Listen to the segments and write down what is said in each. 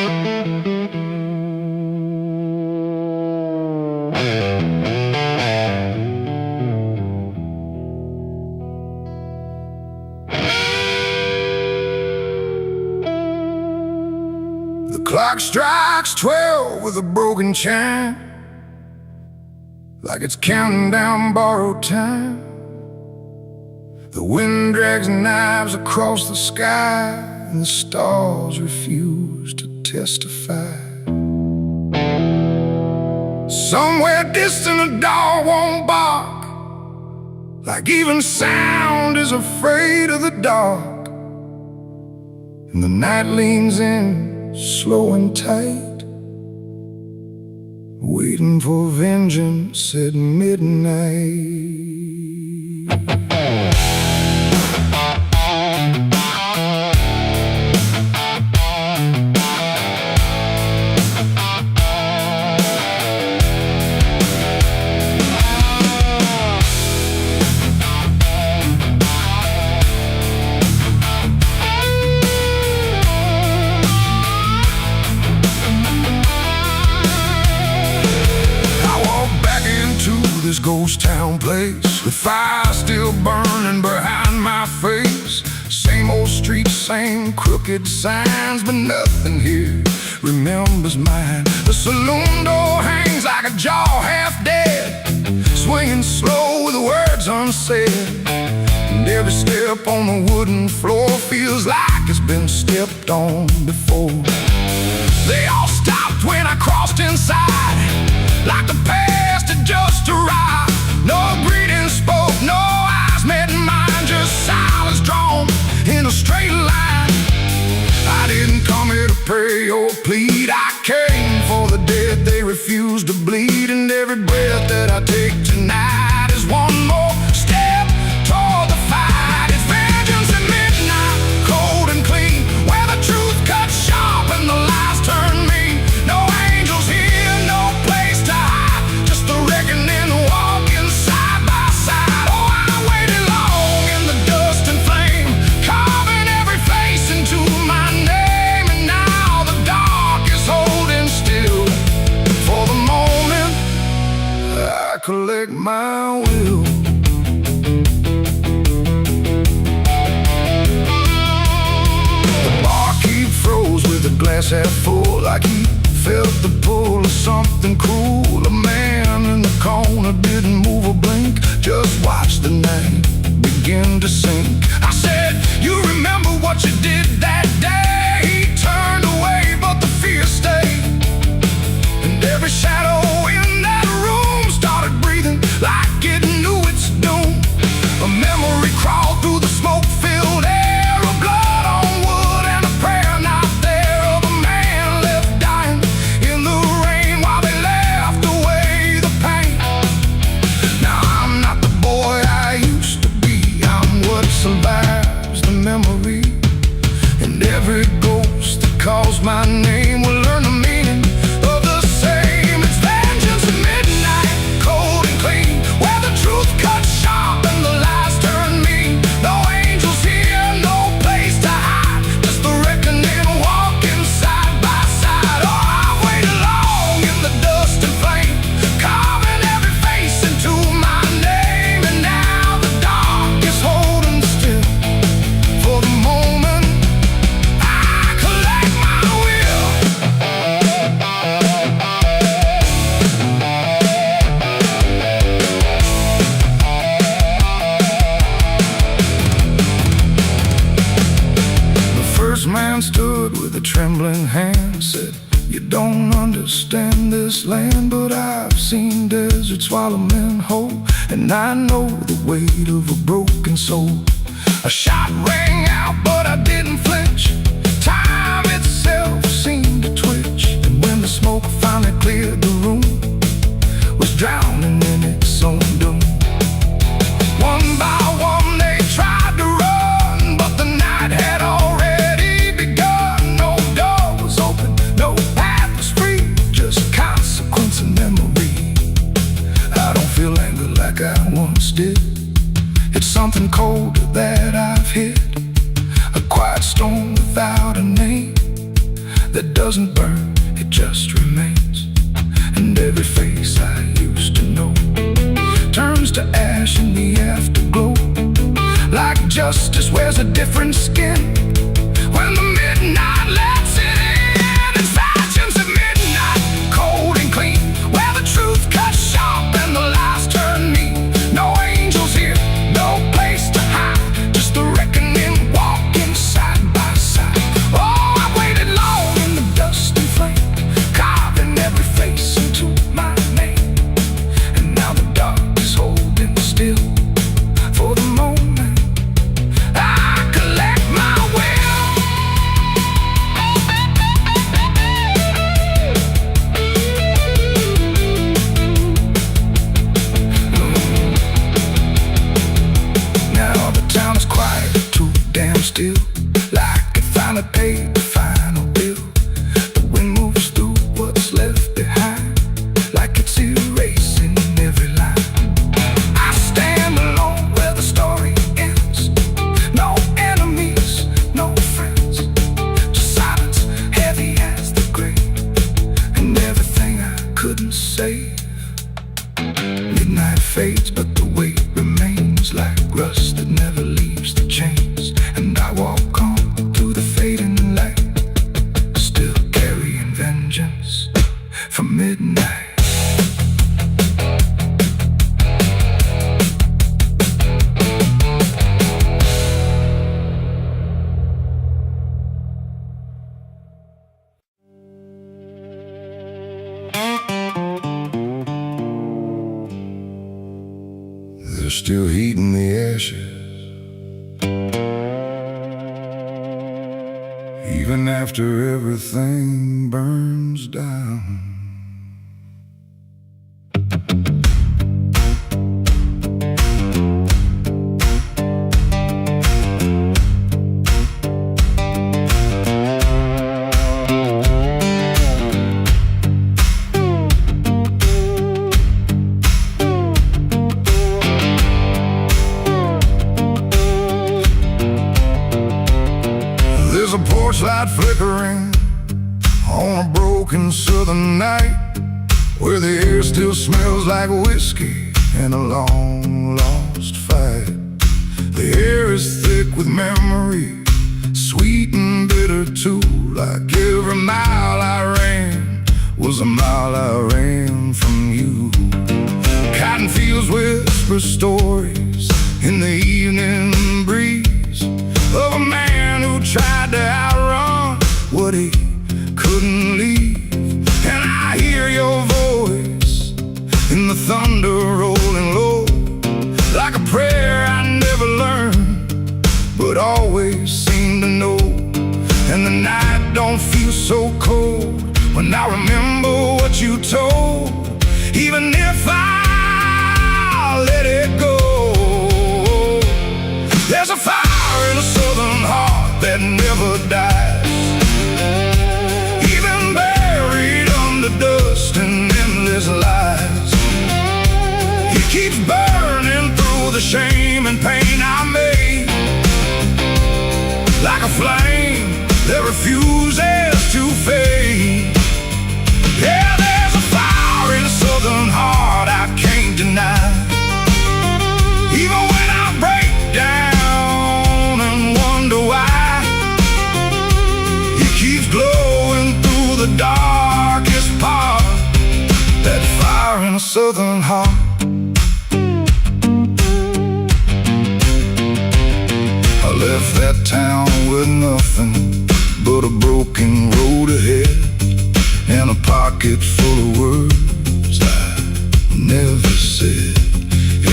The clock strikes 12 with a broken chime, like it's counting down borrowed time. The wind drags knives across the sky, and the stars refuse to testify. Somewhere distant a dog won't bark, like even sound is afraid of the dark. And the night leans in, slow and tight, waiting for vengeance at midnight. This ghost town place, with fire still burning behind my face. Same old streets, same crooked signs, but nothing here remembers mine. The saloon door hangs like a jaw half dead, swinging slow with words unsaid. And every step on the wooden floor feels like it's been stepped on before. They all stopped when I crossed inside, like the past had just arrived. No greeting spoke, no eyes met mine, just silence drawn in a straight line. I didn't come here to pray or plead, I came for the dead they refuse to bleed. And every breath that I take tonight is one more step toward the fight. It's vengeance at midnight, cold and clean, where the truth cuts sharp and the lies turn mean. No angels here, no place to hide, just the reckoning walking side by side. Oh, I waited long in the dust and flame, carving every face into my name. And now the dark is holding still. For the moment, I collect my will. The barkeep froze with a glass half full, like he felt the pull of something cruel. A man in the corner didn't move a blink, just watched the night begin to sink. I said, you remember what you did that day? He turned away, but the fear stayed. And every shadow in that room started breathing like it knew its doom. A memory crawled through the smoke-filled air, of blood on wood and a prayer not there, of a man left dying in the rain while they left away the pain. Now I'm not the boy I used to be, I'm what survives the memory. And every ghost that calls my name will learn the meaning of the same. It's vengeance at midnight, cold and clean, where the truth cuts sharp and the lies turn mean. No angels here, no place to hide, just the reckoning walking side by side. Oh, I waited long in the dust and flame, carving every face into my name. And now the dark is holding still. For the moment, I collect my will. The first man stood with a trembling hand, said, you don't understand this land, but I've seen deserts swallow men whole, and I know the weight of a broken soul. A shot rang out, but I didn't flinch. Time itself seemed to twitch, and when the smoke finally cleared the room, was drowning in its own doom. One by one they tried to run, but the night had already begun. No door was open, no path was free, just consequence and memory. I don't feel anger like I once did, it's something colder that I've hit, a quiet storm without a name that doesn't burn, it just remains. And every face I used to know turns to ash in the afterglow. Like justice wears a different skin when the midnight lets it in. It's fashions at midnight, cold and clean, where the truth cuts sharp and the lies turn mean. No angels here, no place to hide, just the reckoning walking side by side. Oh, I waited long in the dust and flame, carving every face into my name. And now the dark is holding still for the moment I collect my will. Now the town is quiet, too damn still, like it finally paid the final bill. The wind moves through what's left behind, like it's erasing every line. I stand alone where the story ends. No enemies, no friends, just silence heavy as the grave, and everything I couldn't save. Midnight fades, but the weight remains like rust that never leaves the chains. And I walk on through the fading light, still carrying vengeance from midnight. There's still heat in the ashes, even after everything burns down. There's a porch light flickering on a broken southern night, where the air still smells like whiskey and a long lost fight. The air is thick with memory, sweet and bitter too, like every mile I ran was a mile I ran from you. Cotton fields whisper stories in the evening breeze of a man who tried to outrun what he couldn't leave. And I hear your voice in the thunder rolling low, like a prayer I never learned but always seem to know. And the night don't feel so cold when I remember what you told, even if I let it go. There's a fire in a southern heart that never dies, even buried under dust and endless lies. It keeps burning through the shame and pain I made, like a flame that refuses to fade. Yeah, there's a fire in a southern heart I can't deny, even when I break down and wonder why. It keeps glowing through the darkest part, that fire in a southern heart. I left that town with nothing but a broken road ahead, and a pocket full of words I never said.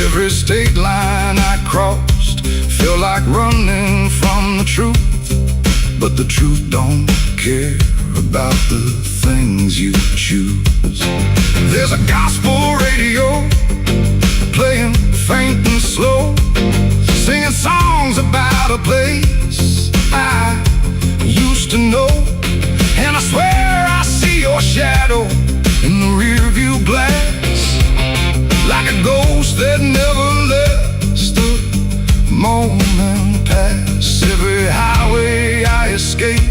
Every state line I crossed felt like running from the truth, but the truth don't care about the things you choose. There's a gospel radio playing faint and slow, singing songs about a place I used to know. And I swear I see your shadow in the rearview glass, like a ghost that never lets the moment pass. Every highway I escape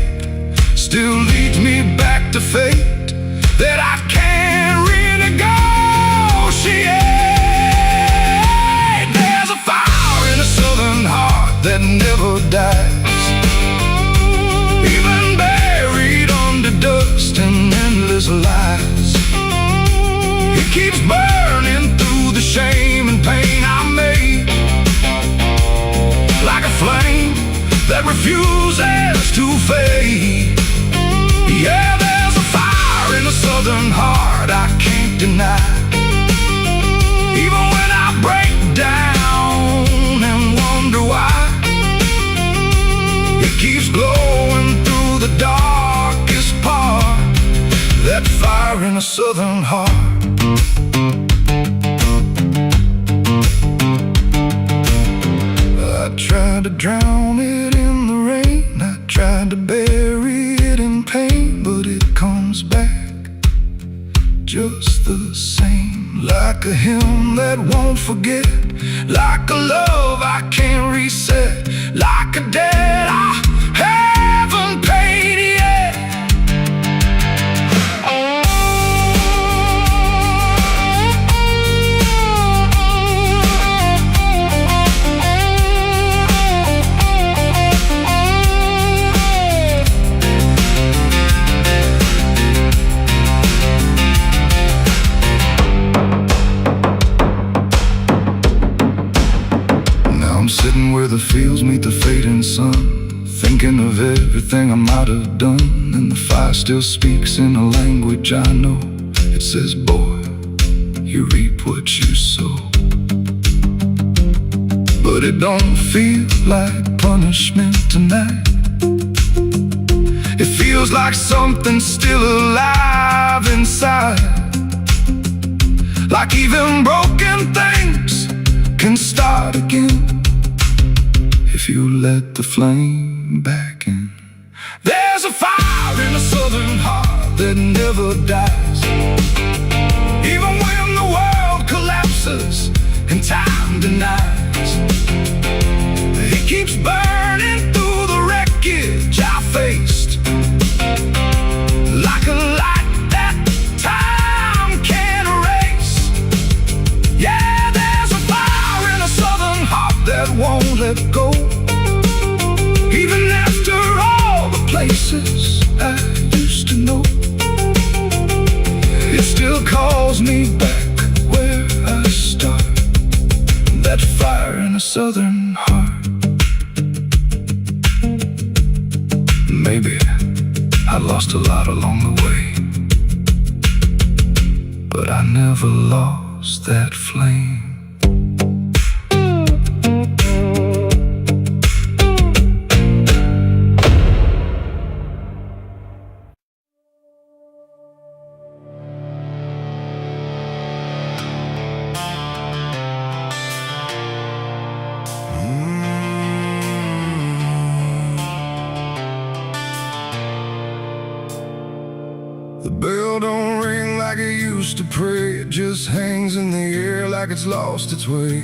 still leads me fate that I can't renegotiate. There's a fire in a southern heart that never dies, even buried under dust and endless lies. It keeps burning through the shame and pain I made, like a flame that refuses to fade. Yeah, there's a fire in a southern heart I can't deny. Even when I break down and wonder why, it keeps glowing through the darkest part. That fire in a southern heart. I tried to drown it in the rain, I tried to bury it in pain, but it comes back just the same. Like a hymn that won't forget, like a love I can't reset, like a debt I haven't paid yet. I'm sitting where the fields meet the fading sun, thinking of everything I might have done. And the fire still speaks in a language I know. It says, boy, you reap what you sow. But it don't feel like punishment tonight. It feels like something still alive inside, like even broken things can start again if you let the flame back in. There's a fire in a southern heart that never dies, even when the world collapses and time denies. It keeps burning through the wreckage I faced, like a light that time can't erase. Yeah, there's a fire in a southern heart that won't let go. Even after all the places I used to know, it still calls me back where I start. That fire in a southern heart. Maybe I lost a lot along the way, but I never lost that flame. The bell don't ring like it used to pray. It just hangs in the air like it's lost its way.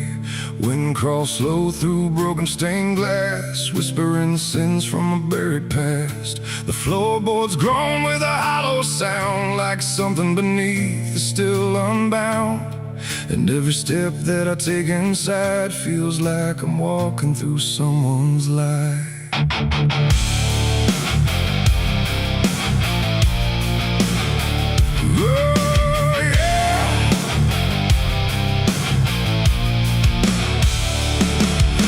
Wind crawls slow through broken stained glass, whispering sins from a buried past. The floorboards groan with a hollow sound, like something beneath is still unbound. And every step that I take inside feels like I'm walking through someone's life. Oh, yeah.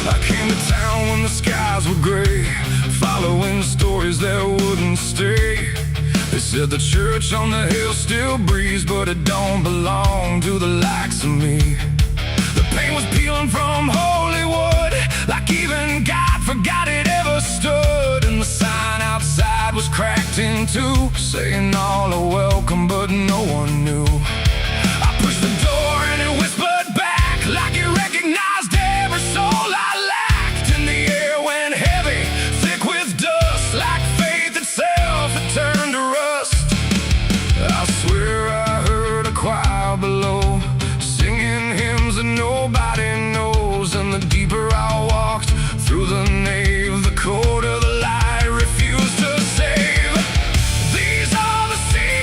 I came to town when the skies were gray, following stories that wouldn't stay. They said the church on the hill still breathes, but it don't belong to the likes of me. The paint was peeling from Hollywood, like even God forgot it ever stood. And the sign outside was cracked in two, saying all are welcome, but no one knew. I pushed the door and it whispered back, like it recognized every soul I lacked. And the air went heavy, thick with dust, like faith itself had turned to rust. I swear I heard a choir below, singing hymns that nobody knows. And the deeper I walked through the nave, the colder the light refused to save. These are the scenes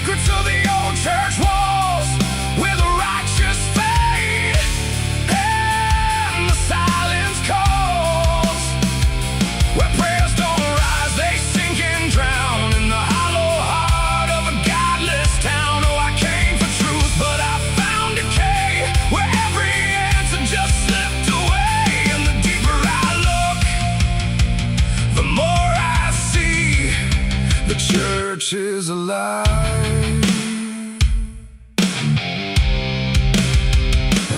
church is alive,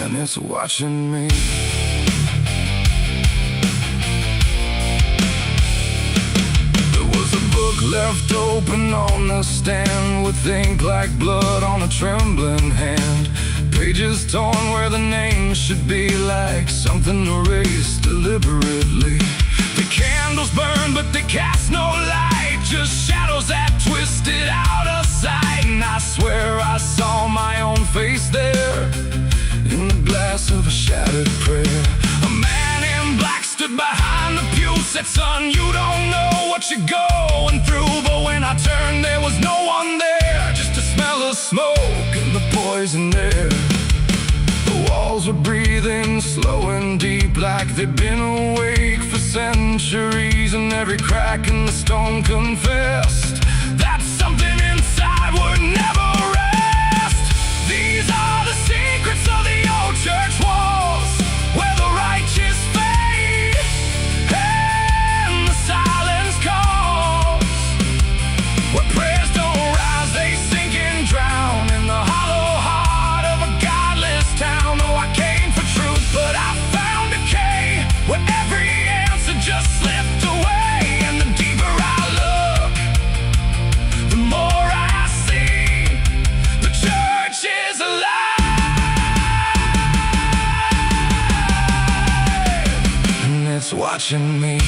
and it's watching me. There was a book left open on the stand, with ink like blood on a trembling hand. Pages torn where the name should be, like something erased deliberately. The candles burn, but they cast no light, just shadows that twisted out of sight. And I swear I saw my own face there, in the glass of a shattered prayer. A man in black stood behind the pew, said, "Son, you don't know what you're going through." But when I turned, there was no one there, just a smell of smoke and the poison air. The walls were breathing slow and deep, like they'd been awake for centuries, and every crack in the stone confessed that something inside would never rest. These are the secrets of the old church walls, where the righteous fade and the silence calls, where prayers don't rise, they sink and drown in the hollow heart of a godless town. Oh, I came for truth, but I found decay, where every answer just slipped away. And the deeper I look, the more I see the church is alive, and it's watching me.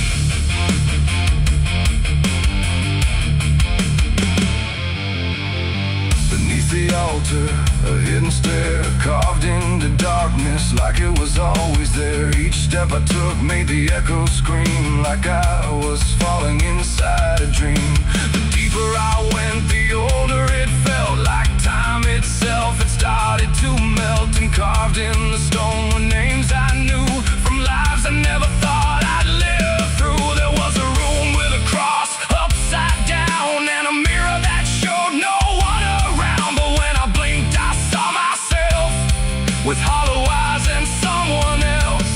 Beneath the altar, a hidden stair carved into darkness, like it was always there. Each step I took made the echoes scream, like I was falling inside a dream. The deeper I went, the older it felt, like time itself had started to melt. And carved in the stone were names I knew, from lives I never thought I'd live through. There was a room with a cross upside down, and a mirror that showed no one around. But when I blinked, I saw myself with hollow eyes and someone else.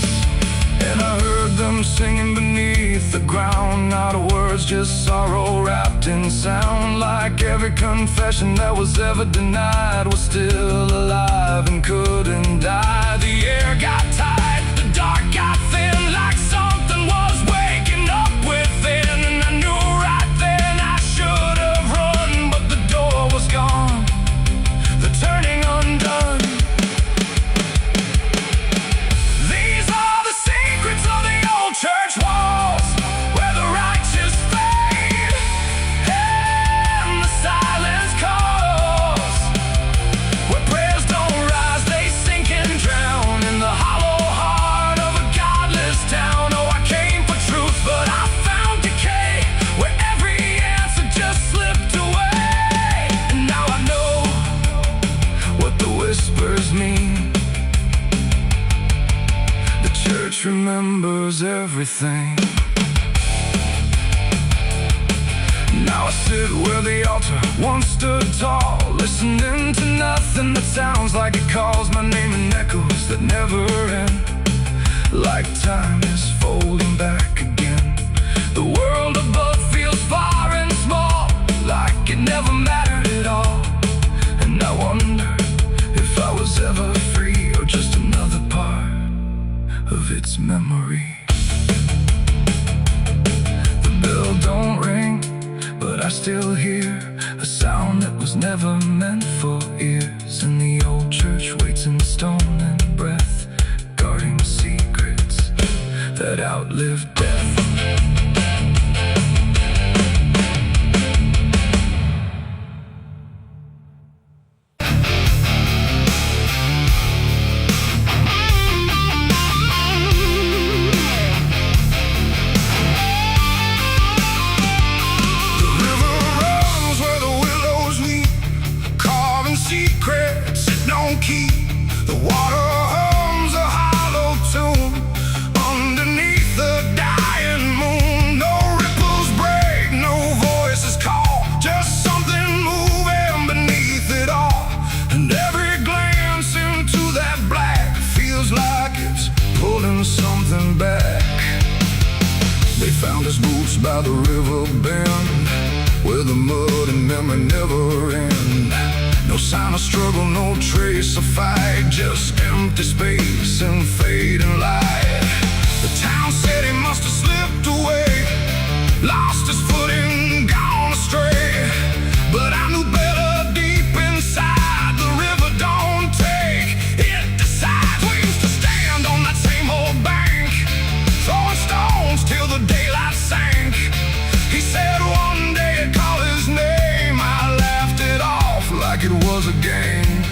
And I heard them singing beneath the ground, not words, just sorrow wrapped in sound. Like every confession that was ever denied was still alive and couldn't die. The air got tight, the dark got thin, like something was waking up within. And I knew right then I should have run, but the door was gone, the turning undone. These are the secrets of the old church walls, where the righteous fade and the silence calls, where prayers don't rise, they sink and drown in the hollow heart of a godless town. Oh, I came for truth, but I found decay, where every answer just slipped away. And now I know what the whispers mean. The church remembers everything. Now I sit where the altar once stood tall, listening to nothing that sounds like it calls my name in echoes that never end, like time is folding back again. The world above feels far and small, like it never mattered at all. And I wonder if I was ever free, or just another part of its memory. The bell don't ring, but I still hear a sound that was never meant for ears. And the old church waits in stone and breath, guarding secrets that outlive death. The river runs where the willows weep, carving secrets it don't keep. The water hums a hollow tune underneath the dying moon. No ripples break, no voices call, just something moving beneath it all. And every glance into that black feels like it's pulling something back. They found his boots by the river bend, where the mud and memory never end. No sign of struggle, no trace of fight, just empty space and fading light. The town said he must have slipped away, lost his footing, gone astray. But I knew better deep inside, the river don't take, it decides. We used to stand on that same old bank, throwing stones till the daylight sank. He said one day I'd call his name, I laughed it off like it was a game.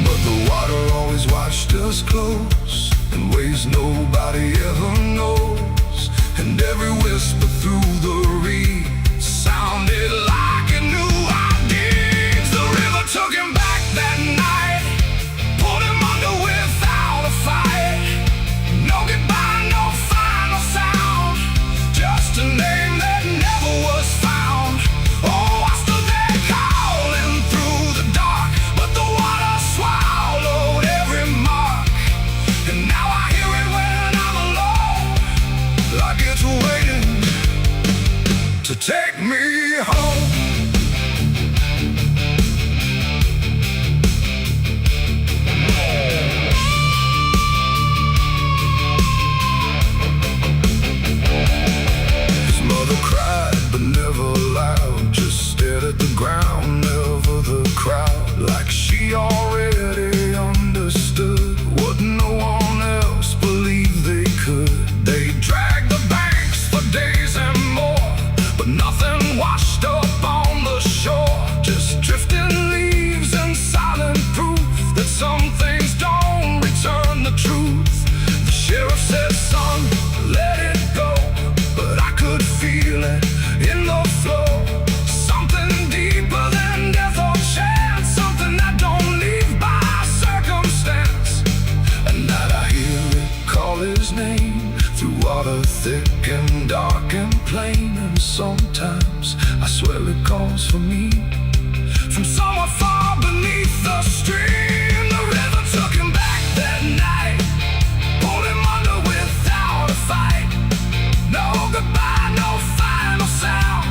But the water always watched us close, in ways nobody ever knows. And every whisper through the reeds sounded like it knew our deeds. The river took him back that night, pulled him under without a fight. No goodbye, no final sound, just a name that never was found. Oh, I stood there calling through the dark, but the water swallowed every mark. And now I hear it when I'm alone, like it's waiting to take me home. His mother cried, but never loud, just stared at the ground, never the crowd. Like she already understood what no one else believed they could. They dragged the banks for days and more, but nothing washed up on the shore. Just drifting leaves and silent proof that some things don't return the truth. The sheriff said, son, let it go, but I could feel it in the flow. Something deeper than death or chance, something that don't leave by circumstance. At night I hear it call his name, through water thick and dark and plain. And sometimes I swear it calls for me, from somewhere far beneath the stream. The river took him back that night, pulled him under without a fight. No goodbye, no final sound,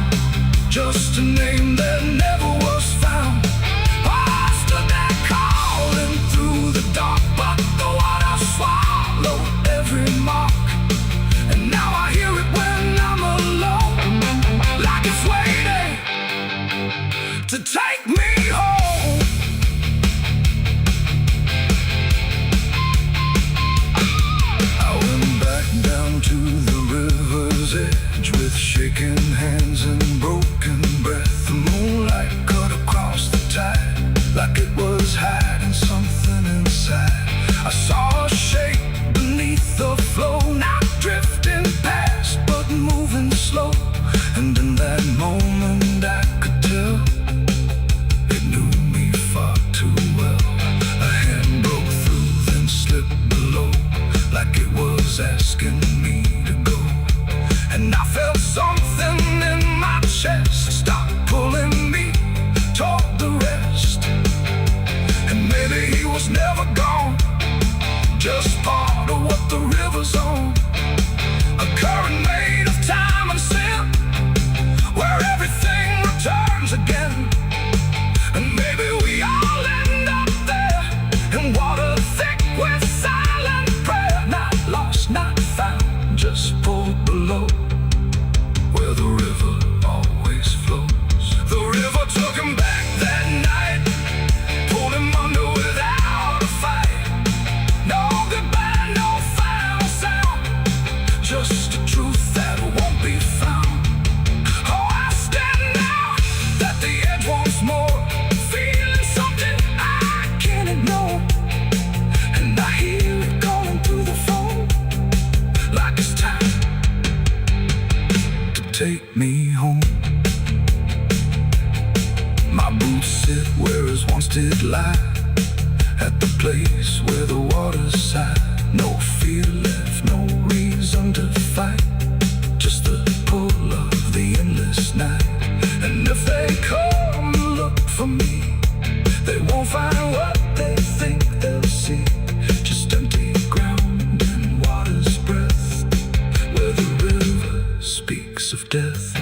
just a name that never was found. I stood there calling through the dark, but the water swallowed every mark. And now I hear it when I'm alone, like it's waiting to take me home. I went back down to the river's edge with shaking hands and broken breath. The moonlight cut across the tide, like it was hiding something inside. I saw a shape beneath the flow, not drifting past, but moving slow. And in that moment I could tell it knew me far too well. A hand broke through, then slipped below, like it was asking me to go. And I felt something in my chest stop pulling me toward the rest. And maybe he was never gone, just part of what the river's on. A current made of time and sin, where everything returns again. And maybe we all end up there, in water thick with silent prayer. Not lost, not found, just pulled below, where the river always flows. The river took him back that night, pulled him under without a fight. No goodbye, no final sound, just a truth that won't be found. Oh, I stand now at the edge once more, feeling something I can't ignore. And I hear it calling through the phone, like it's time to take me home. My boots sit where his once did lie, at the place where the water sighed. No fear left, no reason to fight, just the pull of the endless night. And if they come to look for me, they won't find what they think they'll see, just empty ground and water's breath, where the river speaks of death.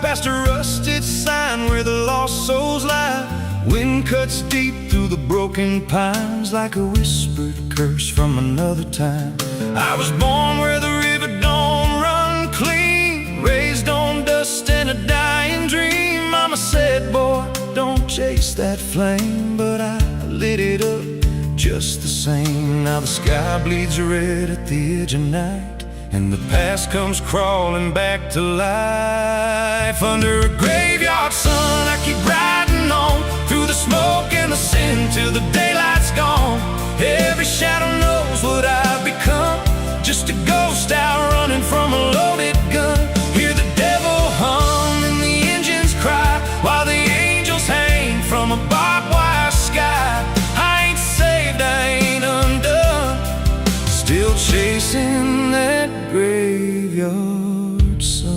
past a rusted sign where the lost souls lie. Wind cuts deep through the broken pines like a whispered curse from another time. I was born where the river don't run clean, raised on dust and a dying dream. Mama said, boy, don't chase that flame, but I lit it up just the same. Now the sky bleeds red at the edge of night, and the past comes crawling back to life. Under a graveyard sun, I keep riding on through the smoke and the sin till the daylight's gone. Every shadow knows what I've become, just a ghost out running from a loaded gun. Hear the devil hum and the engines cry while the angels hang from a barbed wire sky. I ain't saved, I ain't undone, still chasing that graveyard sun.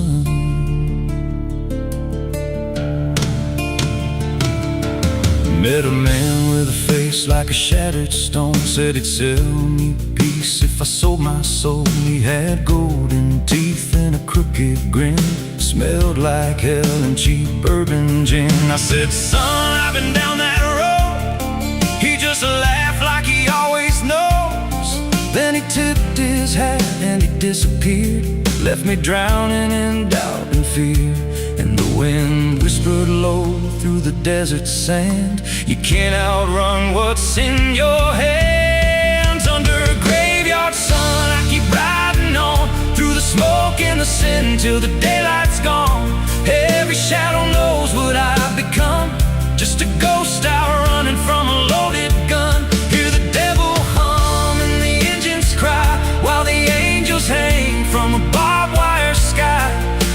Met a man with a face like a shattered stone, said he'd sell me peace if I sold my soul. He had golden teeth and a crooked grin, smelled like hell and cheap bourbon gin. I said, son, I've been down that road. He just laughed like he always knows. Then he tipped his hat and he disappeared, left me drowning in doubt and fear. And the wind whispered low through the desert sand, you can't outrun what's in your hands. Under a graveyard sun, I keep riding on through the smoke and the sin till the daylight's gone. Every shadow knows what I've become, just a ghost out running from a loaded gun. Hear the devil hum and the engines cry while the angels hang from a barbed wire sky.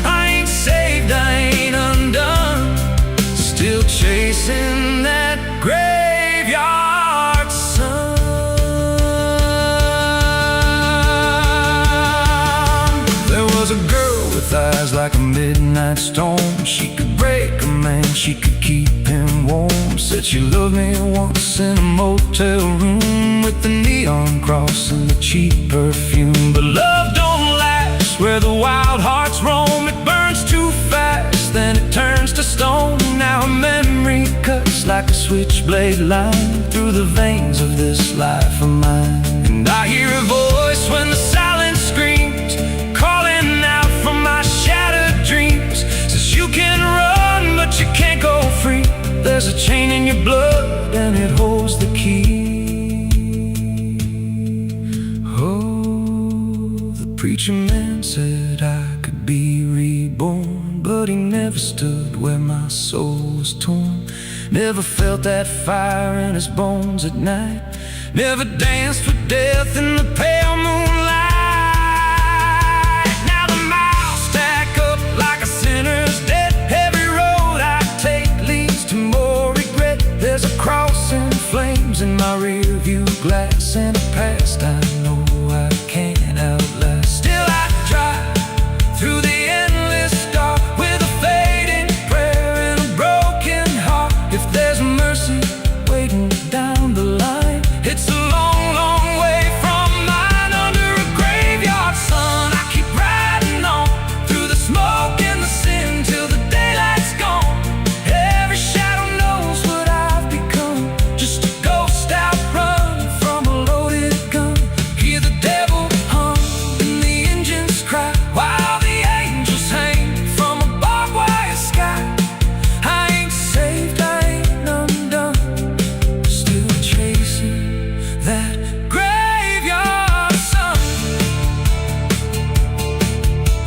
I ain't saved, I ain't undone, still chasing that graveyard sun. There was a girl with eyes like a midnight storm. She could break a man, she could keep him warm. Said she loved me once in a motel room with the neon cross and the cheap perfume. But love don't last where the wild hearts roam. It burns too fast, then it turns to stone. Now a memory cuts like a switchblade line through the veins of this life of mine. And I hear a voice when the silence screams, calling out from my shattered dreams. Says you can run, but you can't go free. There's a chain in your blood and it holds the key. Oh, the preacher man said I could be reborn, but he never stood where my soul was torn. Never felt that fire in his bones at night, never danced with death in the pale moonlight. Now the miles stack up like a sinner's debt. Every road I take leads to more regret. There's a cross and flames in my rear view glass, and a past I know I can't outlast. Still I drive through the endless dark with a fading prayer and a broken heart. If there's mercy waiting down the line, it's a long, long way from mine. Under a graveyard sun, I keep riding on through the smoke and the sin till the daylight's gone. Every shadow knows what I've become, just a ghost out running from a loaded gun. Hear the devil hum and the engines cry while the angels hang from a barbed wire sky. I ain't saved, I ain't undone, still chasing that graveyard sun.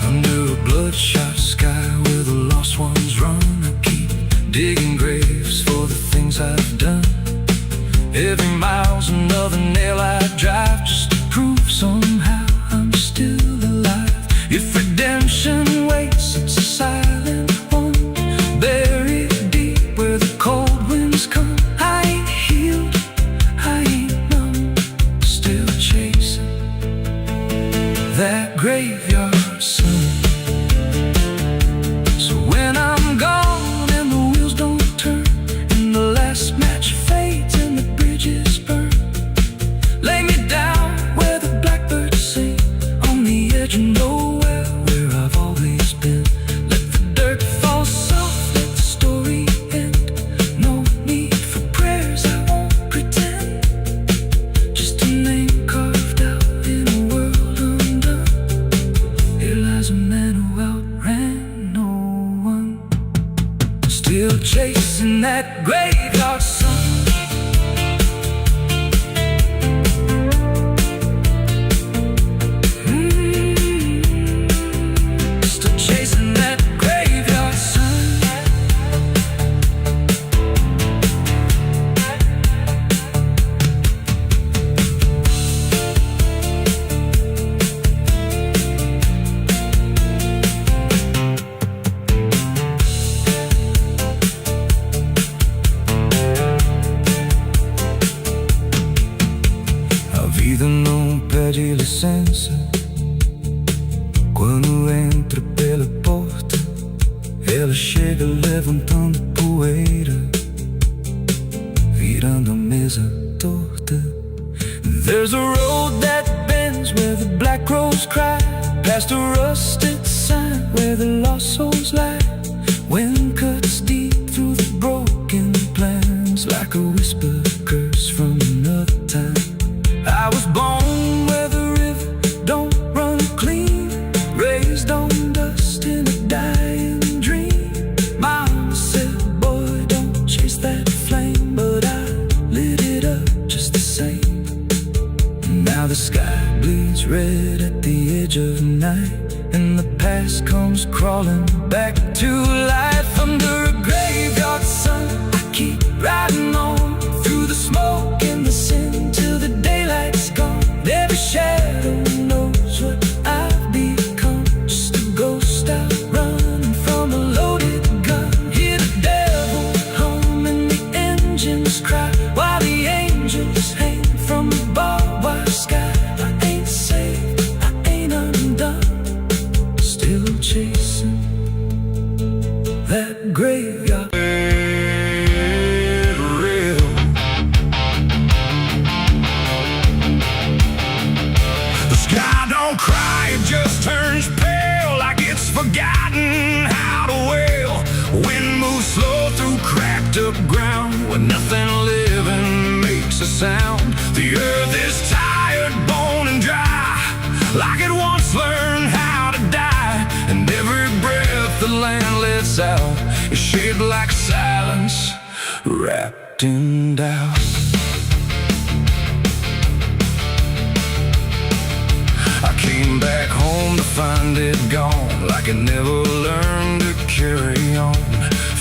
Under a bloodshot sky where the lost ones run, I keep digging graves for the things I've done. Every mile's another nail I drive, just to prove somehow I'm still alive. If redemption waits, it's a silent one, buried deep where the cold winds come. I ain't healed, I ain't numb, still chasing that graveyard sun. So when I'm gone and the wheels don't turn, and the last match fades and the bridges burn, lay me down where the blackbirds sing, on the edge of nowhere where I've always been. Let the dirt fall vida não pede licença quando entra pela porta. Ela chega levantando poeira, virando a mesa torta. There's a road that bends where the black crows cry, past a rusted sign where the lost souls lie. Wind cuts deep through the broken plans, like a whisper curse from another time. I was born where the river don't run clean, raised on dust in a dying dream. Mama said, boy, don't chase that flame, but I lit it up just the same. Now the sky bleeds red at the edge of night, and the past comes crawling back to life. Under a graveyard sun, I keep riding on through the smoke and the sin till the daylight's gone. Every shadow knows what I've become, just a ghost out running from a loaded gun. Hear the devil hum and the engines cry, while the angels hang from the barbed wire sky. I ain't saved, I ain't undone, still chasing that graveyard. The sky don't cry, it just turns pale, like it's forgotten how to wail. Wind moves slow through cracked up ground, where nothing living makes a sound. The earth is tired, bone and dry, like it once learned how to die. And every breath the land lets out is shaped like silence, wrapped in doubt. I came back home to find it gone, like it never learned to carry on.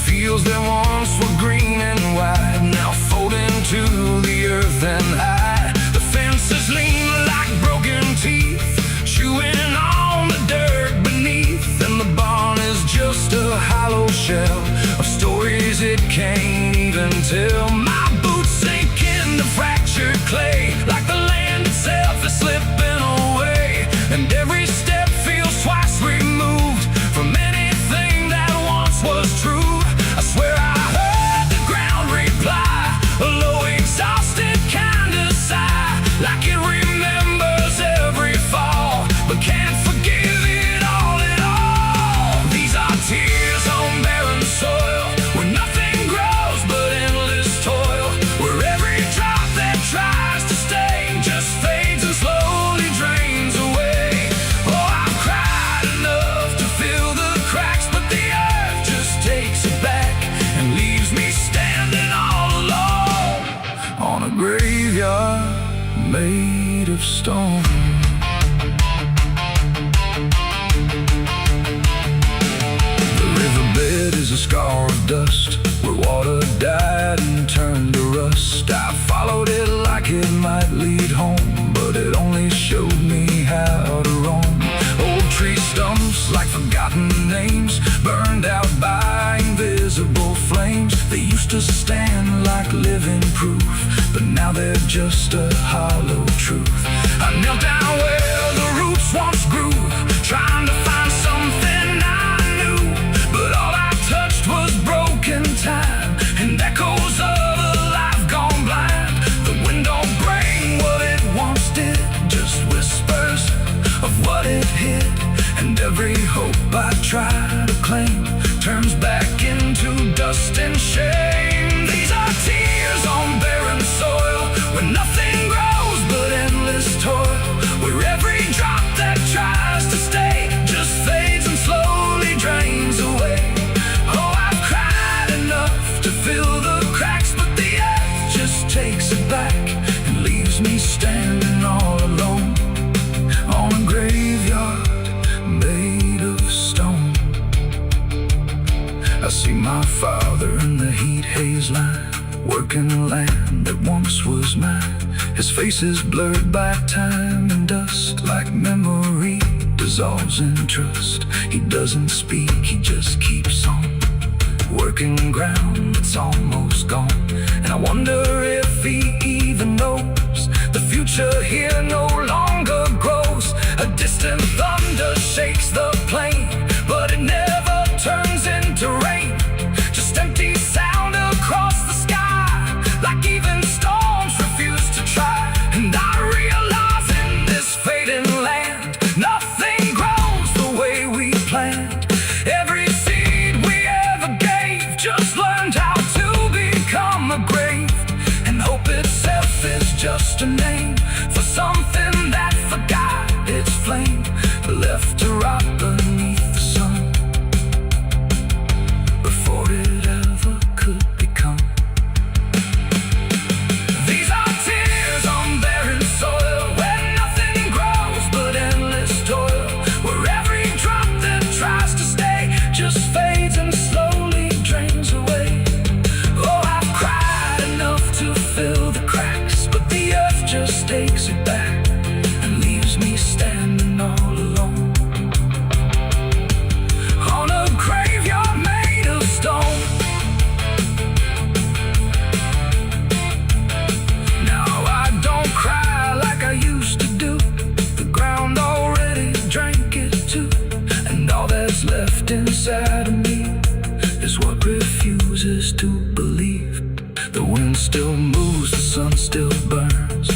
Fields that once were green and wide, now fold into the earth and hide. The fences lean like broken teeth, chewing on the dirt beneath. And the barn is just a hollow shell of stories it can't even tell. My boots sink into fractured clay, like the land itself is slipping away. And every step feels twice removed from anything that once was true. I swear I heard the ground reply, a low exhausted kind of sigh, like it remembers every fall, but can't forgive it all at all. These are tears on barren soil, where nothing grows but endless toil, where every drop that tries to stay just fades and slowly drains away. Oh, I've cried enough to fill the cracks, but the earth just takes it back and leaves me standing all alone on a graveyard made of stone. The riverbed is a scar of dust, where water died and turned to rust. I followed it like it might lead home, but it only showed me how to roam. Old tree stumps like forgotten names, burned out by invisible flames. They used to stand like living proof, but now they're just a hollow truth. I knelt down where the roots once grew, trying to find something I knew, but all I touched was broken time and echoes of a life gone blind. The wind don't bring what it once did, just whispers of what it hid. And every hope I try to claim turns back into dust and shame. These are tears on barren soil, where nothing grows but endless toil, where every drop that tries to stay just fades and slowly drains away. Oh, I've cried enough to fill the cracks, but the earth just takes it back and leaves me standing all alone on a graveyard made of stone. I see my father in the heat haze line, working land that once was mine. His face is blurred by time and dust, like memory dissolves in trust. He doesn't speak, he just keeps on working ground that's almost gone. And I wonder if he even knows the future future here no longer grows. A distant thunder shakes the plain, but it never turns into rain. Just empty sound across the sky, like even storms refuse to try. And I realize in this fading land, nothing grows the way we planned. Every seed we ever gave just learned how to become a grave. And hope itself is just a name for something that forgot its flame, left to rot beneath the sun before it ever could become. These are tears on barren soil, where nothing grows but endless toil, where every drop that tries to stay just fades and slowly drains away. Oh, I've cried enough to fill the cracks, but the earth just takes it back and leaves me standing all alone on a graveyard made of stone. Now I don't cry like I used to do. The ground already drank it too, and all that's left inside of me is what refuses to believe. The wind still moves, the sun still burns,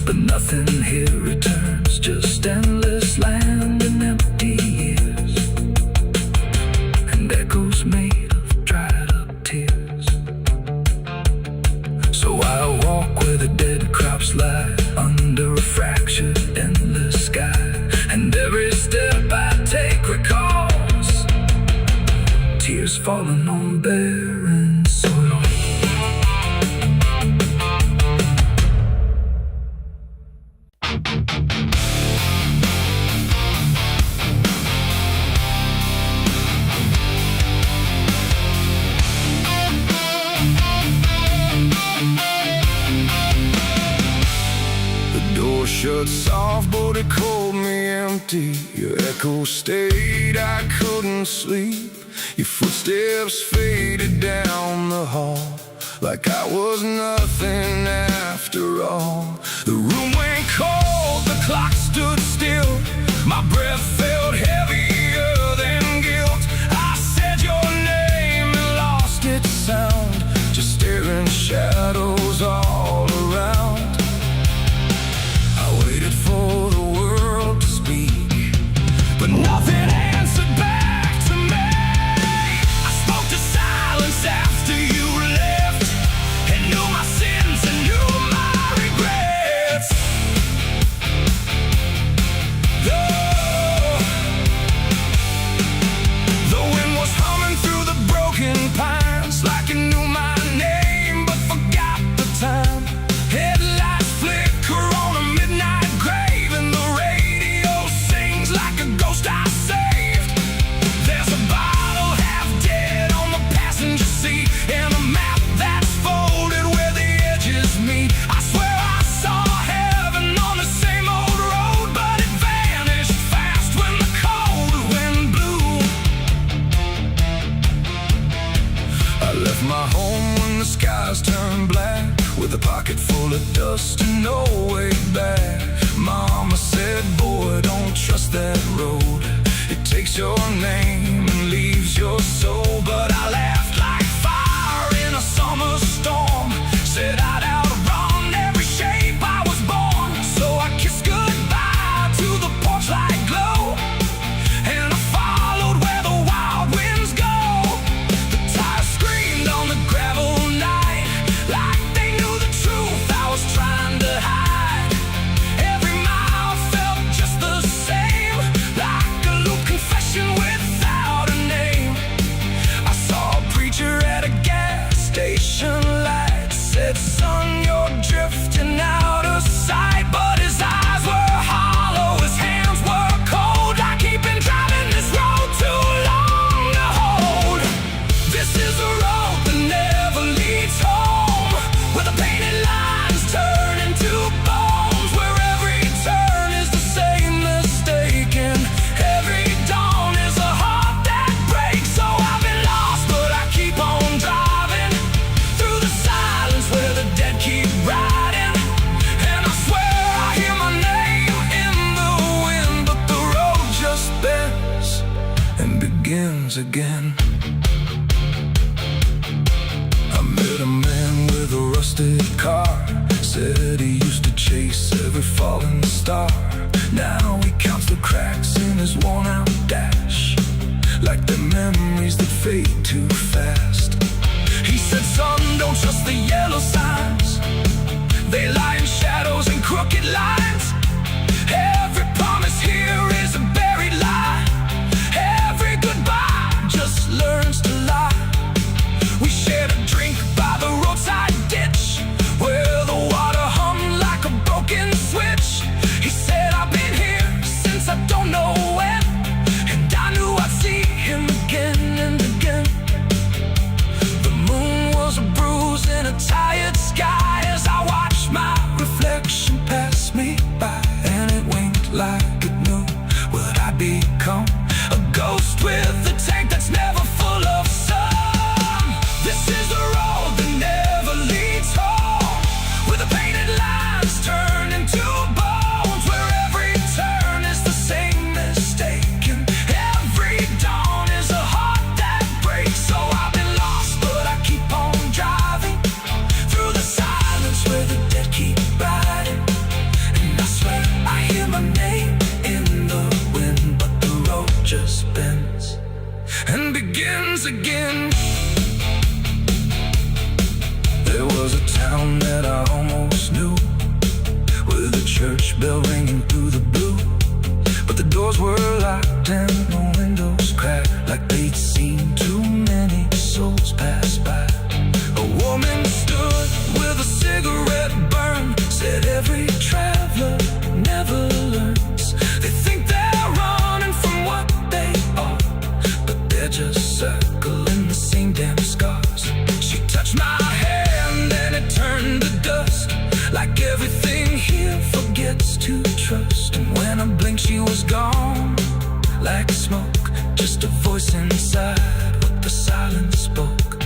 but nothing here returns, just endless land and empty years, and echoes made of dried up tears. So I walk where the dead crops lie, under a fractured endless sky, and every step I take recalls tears falling on barren soil. Shut soft, but it called me empty. Your echo stayed, I couldn't sleep. Your footsteps faded down the hall, like I was nothing after all. The room went cold, the clock stood still. My breath felt heavier than guilt. I said your name and lost its sound, just staring shadows all around. For the world to speak, but nothing answered back to me. I spoke to silence after you left, and knew my sins and knew my regrets. The wind was humming through the broken pines, like it knew my name but forgot the time. Headlights flicker on a midnight grave, and the radio sings like a ghost I saved. There's a bottle half dead on the passenger seat, and a map that's folded where the edges meet. I swear I saw heaven on the same old road, but it vanished fast when the cold wind blew. I left my home when the skies turned black, with a pocket full of dust and no way back. Mama said, boy, don't trust that road. It takes your name and leaves your soul. But I laughed like fire in a summer storm, said I'd outrun every shape I was born. So I kissed goodbye to the porch light glow, and I followed where the wild winds go. The tires screamed on the gravel night, like they knew the truth I was trying to hide. Every mile felt just the same, like a loop confession without a name. begins again. I met a man with a rusted car. Said he used to chase every falling star. Now he counts the cracks in his worn-out dash, like the memories that fade too fast. He said, son, don't trust the yellow signs. They lie in shadows and crooked lines. Every promise here is a buried lie. Every goodbye just learns to lie. We shared a drink by the roadside ditch, where the water hummed like a broken switch. He said, I've been here since I don't know when, and I knew I'd see him again and again. The moon was a bruise in a tired sky as I watched my reflection pass me by, and it winked like it knew what I'd become. A ghost with a tank that's never full of sun. This is the road that never leads home, where the painted lines turn into bones, where every turn is the same mistake, and every dawn is a heart that breaks. So I've been lost, but I keep on driving through the silence where the dead keep riding. And I swear I hear my name in the wind, but the road just bends and begins again. There was a town that I almost knew, with a church bell ringing through the blue, but the doors were locked and the windows cracked, like they'd seen too many souls pass by. A woman stood with a cigarette burn, said every traveler never learns. They think they're running from what they are, but they're just circling the same damn scars. She touched my hand and it turned to dust, like everything here forgets to trust. And when I blinked she was gone, like smoke, just a voice inside what the silence spoke.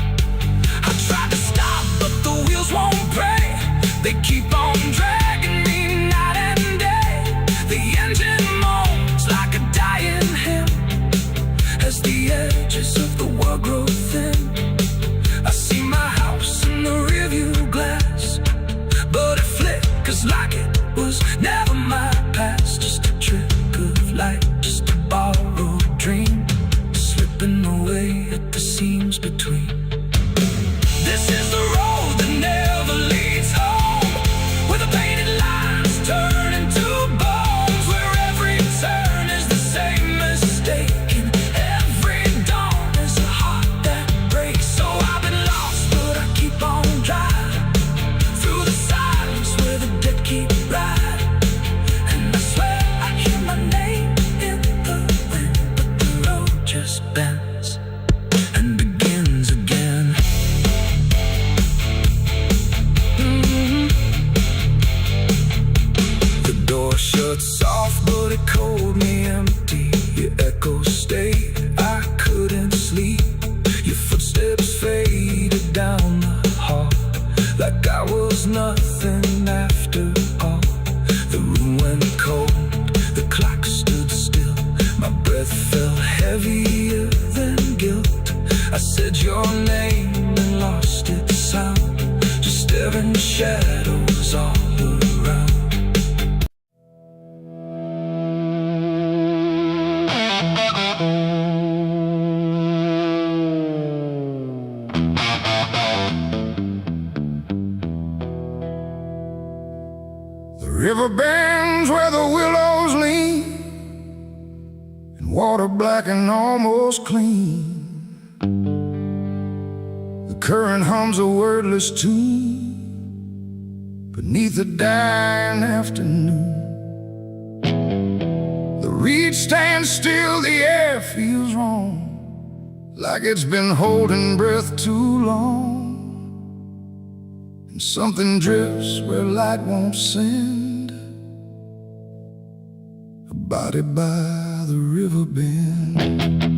I tried to stop but the wheels won't break. They keep on dragging me night and day. The engine moans like a dying hymn as the edges of the world grow thin. I see my house in the rearview glass, but it flickers like it was never my past. Just a trick of light, just a borrowed dream, slipping away at the seams between. This is the road that never leads home, where the painted lines turn into bones, where every turn is the same mistake, and every dawn is a heart that breaks. So I've been lost, but I keep on driving through the silence where the dead keep riding. And I swear I hear my name in the wind, but the road just bends and begins again. The door shut soft, but it cold me empty. Your echo stayed, I couldn't sleep. Your footsteps faded down the hall, like I was nothing after all. The room went cold, the clock stood still. My breath felt heavier than guilt. I said your name and lost its sound, just staring shadows all around. The river bends where the willows lean, and water black and almost clean. The current hums a wordless tune beneath the dying afternoon. The reed stands still, the air feels wrong, like it's been holding breath too long. And something drifts where light won't send, a body by the river bend.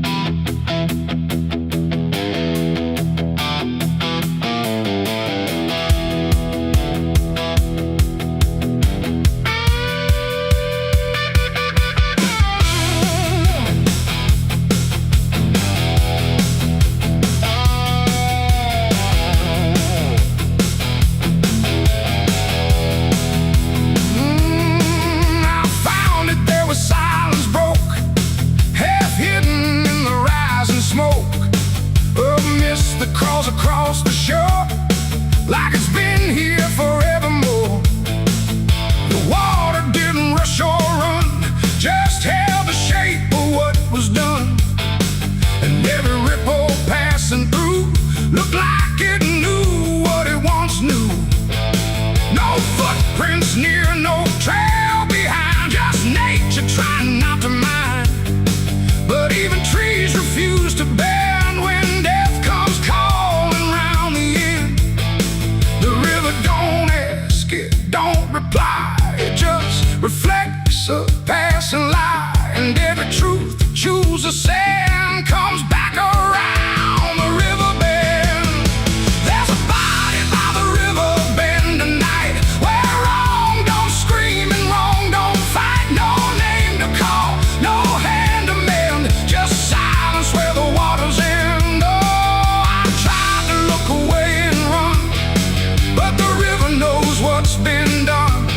near, no trail behind, just nature trying not to mind. But even trees refuse to bend when death comes calling round the end. The river don't ask, it don't reply, it just reflects a passing lie. And every truth that chooses sand comes back around the river bend. There's a body by the river bend tonight, where wrong don't scream and wrong don't fight. No name to call, no hand to mend, just silence where the waters end. Oh, I tried to look away and run, but the river knows what's been done.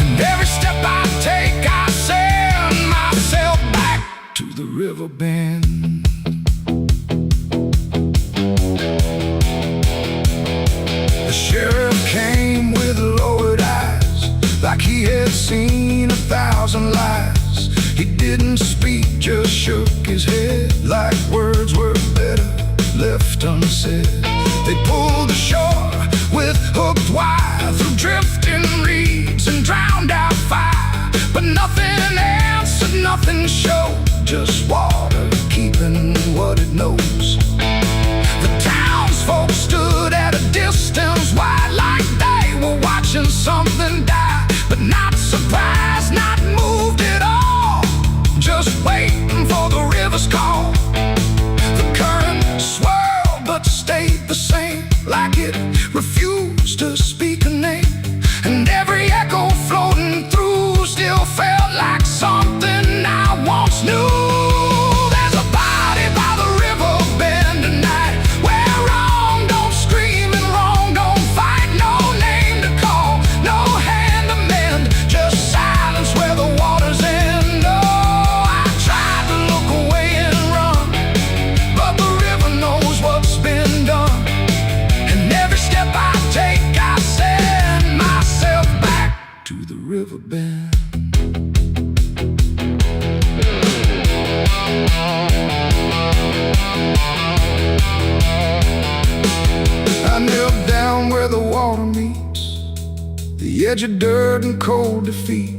And every step I take, I send myself back to the river bend. The sheriff came with lowered eyes, like he had seen 1,000 lies. He didn't speak, just shook his head, like words were better left unsaid. They pulled ashore with hooked wire through drifting reeds and drowned out fire, but nothing answered, nothing showed, just water keeping what it knows. The townsfolk stood at a distance wide, like they were watching something die, but not surprised, not moved at all, just waiting for the river's call. The current swirled but stayed the same, like it refused to speak a name. And every echo floating through still felt like something I once knew. There's a body by the river bend tonight, where wrong don't scream and wrong don't fight. No name to call, no hand to mend, just silence where the waters end. Oh, I tried to look away and run, but the river knows what's been done. And every step I take, I send myself back to the river bend. I knelt down where the water meets the edge of dirt and cold defeat,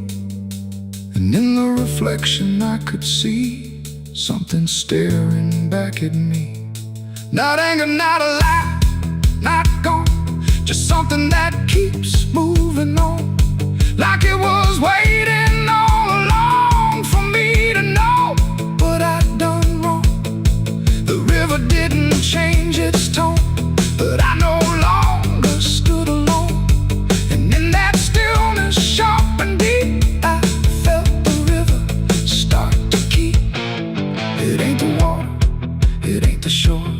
and in the reflection I could see something staring back at me. Not anger, not a lie, not gone, just something that keeps moving on, like it was waiting all along for me to know what I'd done wrong. The river didn't change its tone, but I no longer stood alone. And in that stillness, sharp and deep, I felt the river start to keep. It ain't the water, it ain't the shore,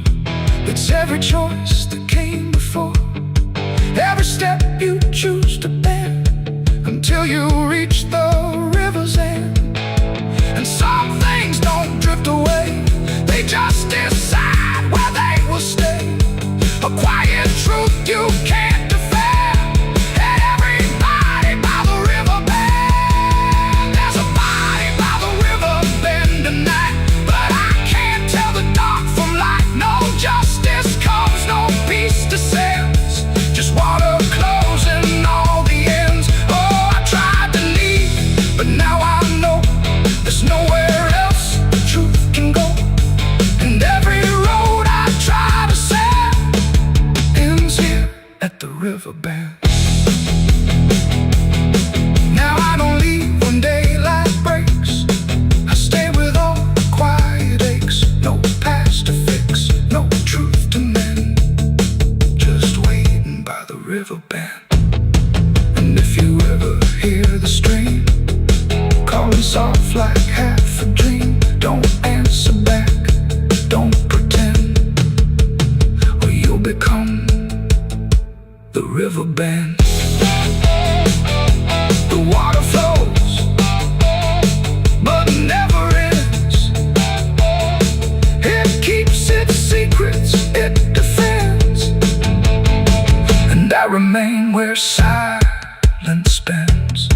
it's every choice that came before. Every step you choose to bend, until you reach the river's end. And some things don't drift away, they just decide where they will stay. A quiet truth you can't defend, and everybody by the river bend. There's a body by the river bend tonight, but I can't tell the dark from light. No justice comes, no peace descends, just water closing all the ends. Oh, I tried to leave, but now I know there's nowhere else the truth can go. And every road I try to set ends here at the river bend. Now I don't leave when daylight breaks, I stay with all the quiet aches. No past to fix, no truth to mend, just waiting by the river bend. And if you ever hear the stream calling soft like half a dream, don't answer back, don't pretend, or you'll become the river bend. The water flows, but never ends. It keeps its secrets, it defends. And I remain where silence bends,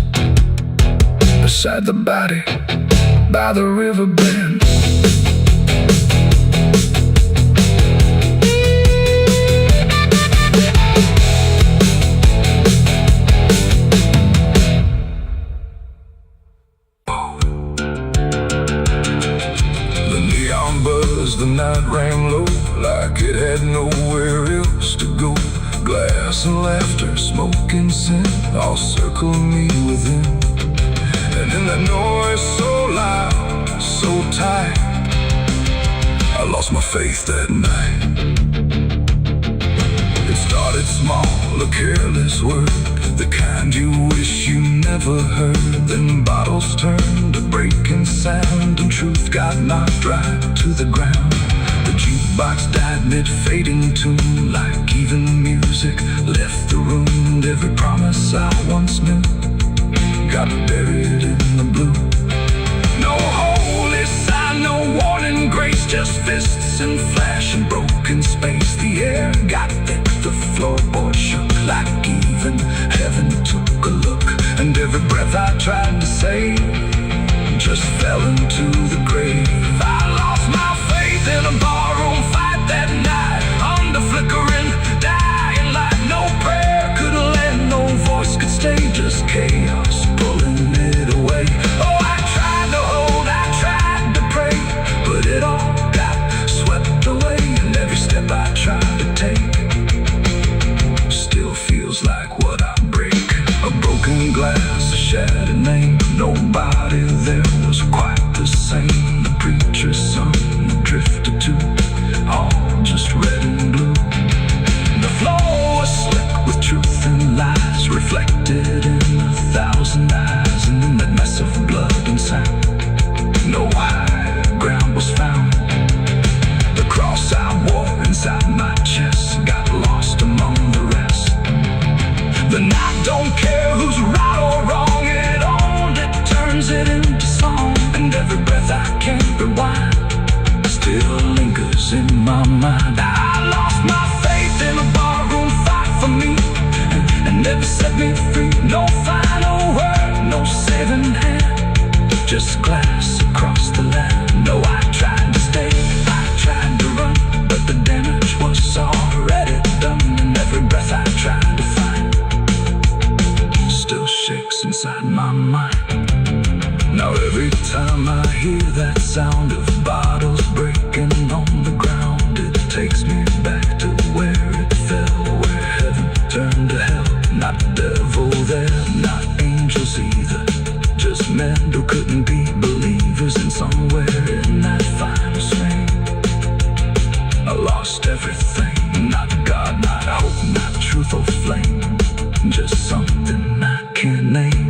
beside the body by the river bend. the night rang low, like it had nowhere else to go. Glass and laughter, smoke and sin, all circling me within. And in that noise so loud, so tight, I lost my faith that night. It started small, a careless word, the kind you wish you never heard. Then bottles turned to breaking sound, and truth got knocked right to the ground. The jukebox died mid-fading tune, like even music left the room. And every promise I once knew got buried in the blue. No holy sign, no warning grace, just fists and flash and broken space. The air got thick, the floorboard shook, like even heaven took a look. And every breath I tried to save just fell into the grave. I lost my faith in a barroom fight that night, under flickering, dying light. No prayer could land, no voice could stay, just chaos pulling it away. Oh, I tried to hold, I tried to pray, but it all got swept away. And every step I tried to take still feels like what I break. A broken glass, a shattered name, nobody there was quite the same. The preacher's son drifted too, all just red and blue. The floor was slick with truth and lies, reflected in 1,000 eyes. And in that mess of blood and sound, no higher ground was found. The cross I wore inside my chest got lost among the rest. The night don't care who's right or wrong, it only turns it into song. And every breath I can't rewind still lingers in my mind. I lost my faith in a barroom fight for me, and never set me free. No final word, no saving hand, just glass across the land. No, I tried to stay, I tried to run, but the damage was already done. And every breath I tried to find still shakes inside my mind. Now every time I hear that sound of bottles breaking on the ground, it takes me back to where it fell, where heaven turned to hell. Not devil there, not angels either, just men who couldn't be believers. And somewhere in that final swing, I lost everything. Not God, not hope, not truth or flame, just something I can't name.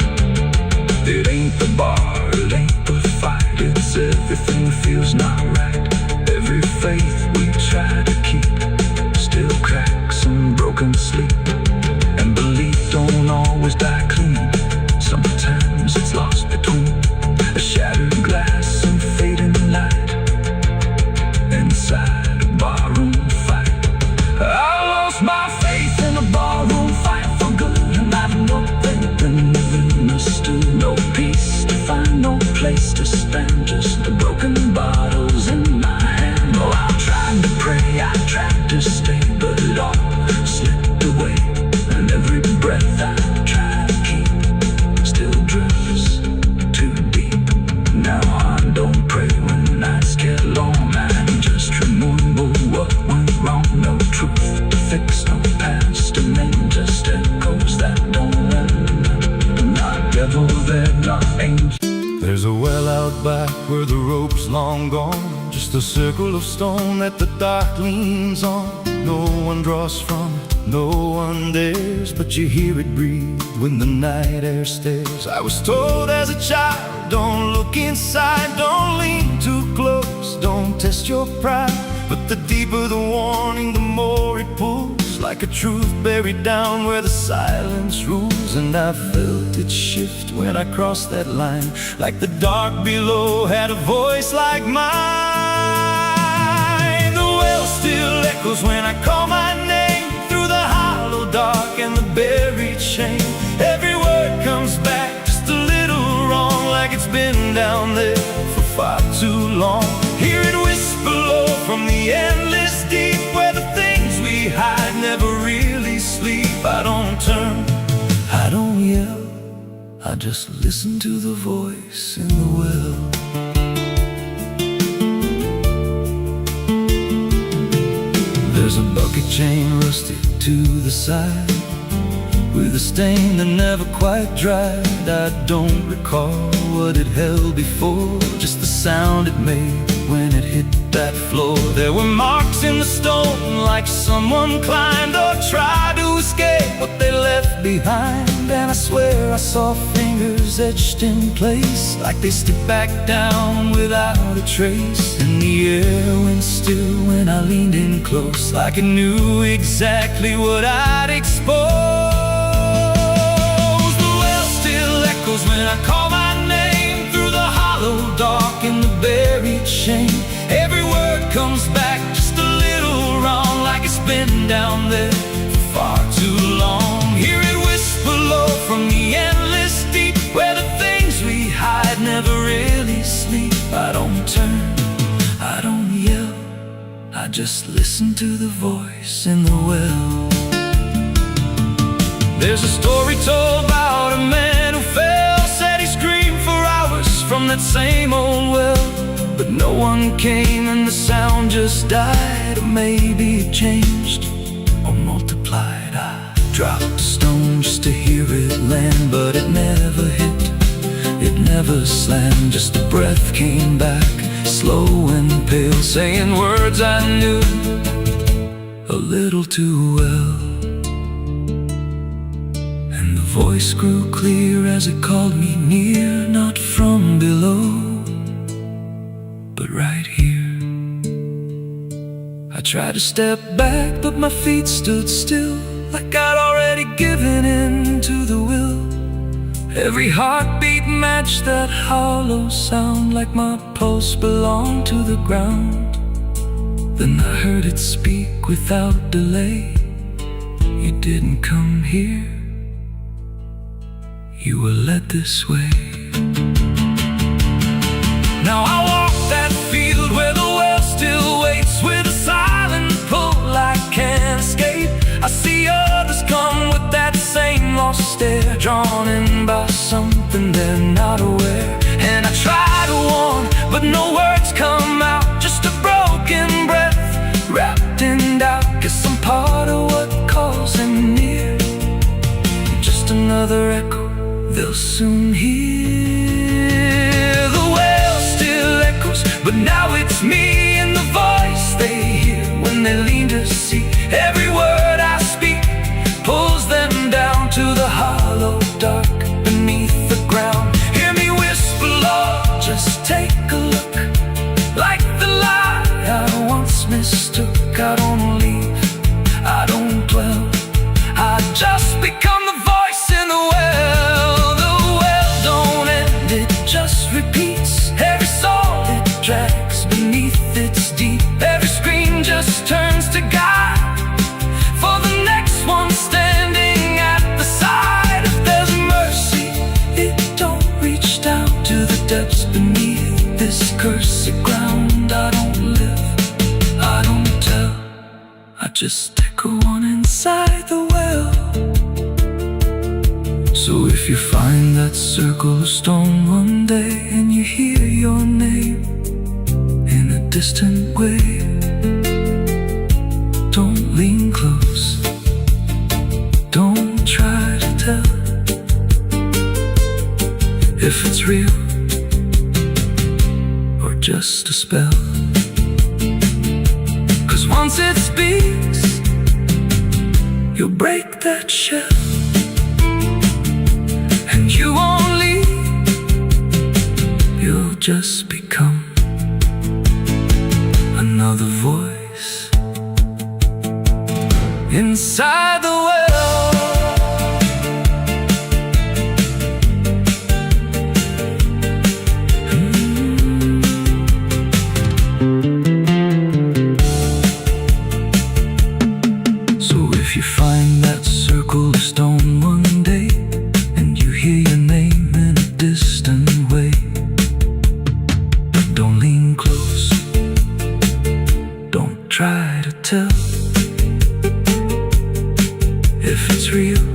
It ain't the bar, it ain't the fight, it's everything feels not right. Every faith we try to keep still cracks and broken sleep. And belief don't always die clean, sometimes it's lost between a shattered glass and fading light inside a barroom fight. I lost my faith in a barroom fight for good, and I've nothing been misunderstood. No peace to find, no place to stand, just the broken bottles in my hand. Oh, I tried to pray, I tried to stay, but it all slipped away. And every breath I try to keep still drifts too deep. Now I don't pray when nights get long, I just remember what went wrong. No truth to fix, no past to mend, just echoes that don't end. Not devil there, not angel. There's a well out back where the rope's long gone, just a circle of stone that the dark leans on. No one draws from it, no one dares, but you hear it breathe when the night air stares. I was told as a child, don't look inside, don't lean too close, don't test your pride. But the deeper the warning, the more it pulls, like a truth buried down where the silence rules. And I felt it shift when I crossed that line, like the dark below had a voice like mine. The well still echoes when I call my name, through the hollow dark and the buried shame. Every word comes back just a little wrong, like it's been down there for far too long. Hear it whisper low from the endless deep, where the things we hide never really sleep. I don't turn, I don't yell, I just listen to the voice in the well. a bucket chain rusted to the side, with a stain that never quite dried. I don't recall what it held before, just the sound it made when it hit that floor. There were marks in the stone, like someone climbed or tried to escape what they left behind. And I swear I saw fingers etched in place, like they slipped back down without a trace. And the air went still when I leaned in close, like it knew exactly what I'd exposed. The well still echoes when I call my name, through the hollow dark and the buried shame. Every word comes back just a little wrong, like it's been down there for far too long. Hear it whisper low from the endless deep, where the things we hide never really sleep. I don't turn, I don't yell, I just listen to the voice in the well. There's a story told about a man who fell, said he screamed for hours from that same old well, but no one came and the sound just died. Or maybe it changed or multiplied. I dropped a stone just to hear it land, but it never hit, it never slammed. Just a breath came back, slow and pale, saying words I knew a little too well. And the voice grew clear as it called me near, not from below, but right here. I tried to step back, but my feet stood still, like I'd already given in to the will. Every heartbeat matched that hollow sound, like my pulse belonged to the ground. Then I heard it speak without delay. You didn't come here, you were led this way. Now I walk that field where the well still waits, with a silent pull I can't escape. I see others come with that same lost stare, drawn in by something they're not aware. And I try to warn, but no words come out, just a broken breath wrapped in doubt. Guess I'm part of what calls them near, just another echo they'll soon hear. The well still echoes, but now it's me and the voice they hear when they lean to see. Every word I speak pulls them down to the hollow dark beneath the ground. Hear me whisper, Lord, just take a look, like the lie I once mistook. I don't leave, I don't dwell, I just become the voice in the well. The well don't end, it just repeats. Every soul it drags beneath its deep, every scream just turns to guide for the next one standing at the side. If there's mercy, it don't reach down to the depths beneath this cursed ground. I don't live, I don't tell, I just echo on inside the well. So if you find that circle of stone one day, and you hear your name in a distant way, don't lean close, don't try to tell if it's real or just a spell. 'Cause once it speaks, you'll break that shell, and you won't leave, you'll just become another voice inside the well. So if you find that circle of stone one day, and you hear your name in a distant way, don't lean close, don't try to tell if it's real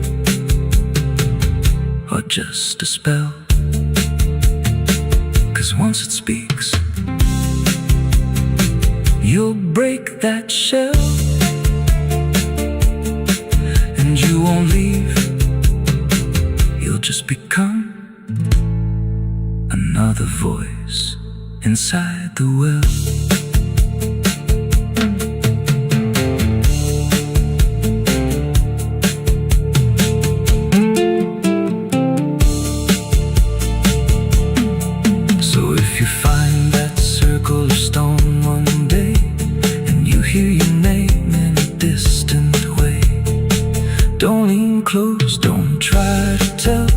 or just a spell. 'Cause once it speaks, you'll break that shell, you won't leave. You'll just become another voice inside the well. So if you find that circle of stone one day, and you hear your name in a distant way, don't lean close, don't try to tell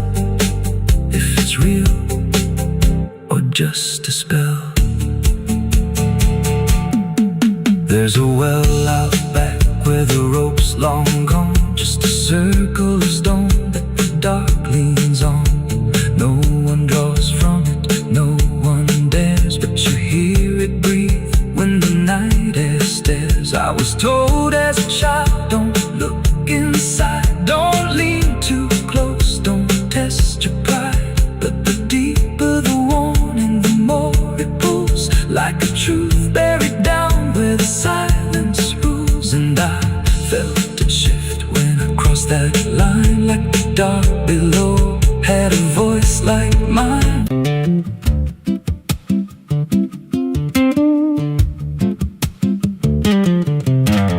if it's real or just a spell. There's a well out back where the rope's long gone, just a circle of stone that the dark leans on. No one draws from it, no one dares, but you hear it breathe when the night air stares. I was told as a child, don't look inside, don't lean too close, don't test your pride. But the deeper the warning, the more it pulls, like a truth buried down where the silence rules. And I felt it shift when I crossed that line, like the dark below had a voice like mine.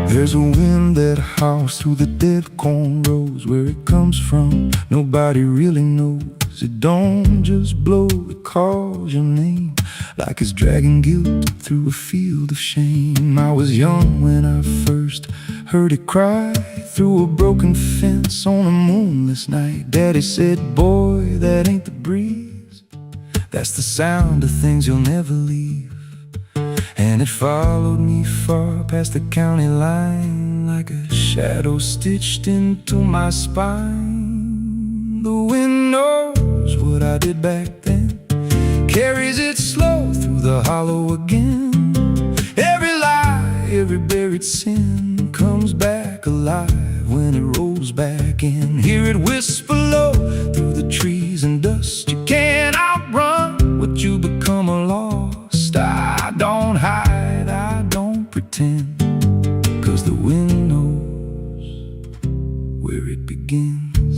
There's a wind that howls through the dead corn rows. Where it comes from, nobody really knows. It don't just blow, it calls your name, like it's dragging guilt through a field of shame. I was young when I first heard it cry through a broken fence on a moonless night. Daddy said, boy, that ain't the breeze, that's the sound of things you'll never leave. And it followed me far past the county line, like a shadow stitched into my spine. The wind knows what I did back then, carries it slow through the hollow again. Every lie, every buried sin comes back alive when it rolls back in. Hear it whisper low through the trees and dust. You can't outrun what you become lost. I don't hide, I don't pretend, 'cause the wind knows where it begins.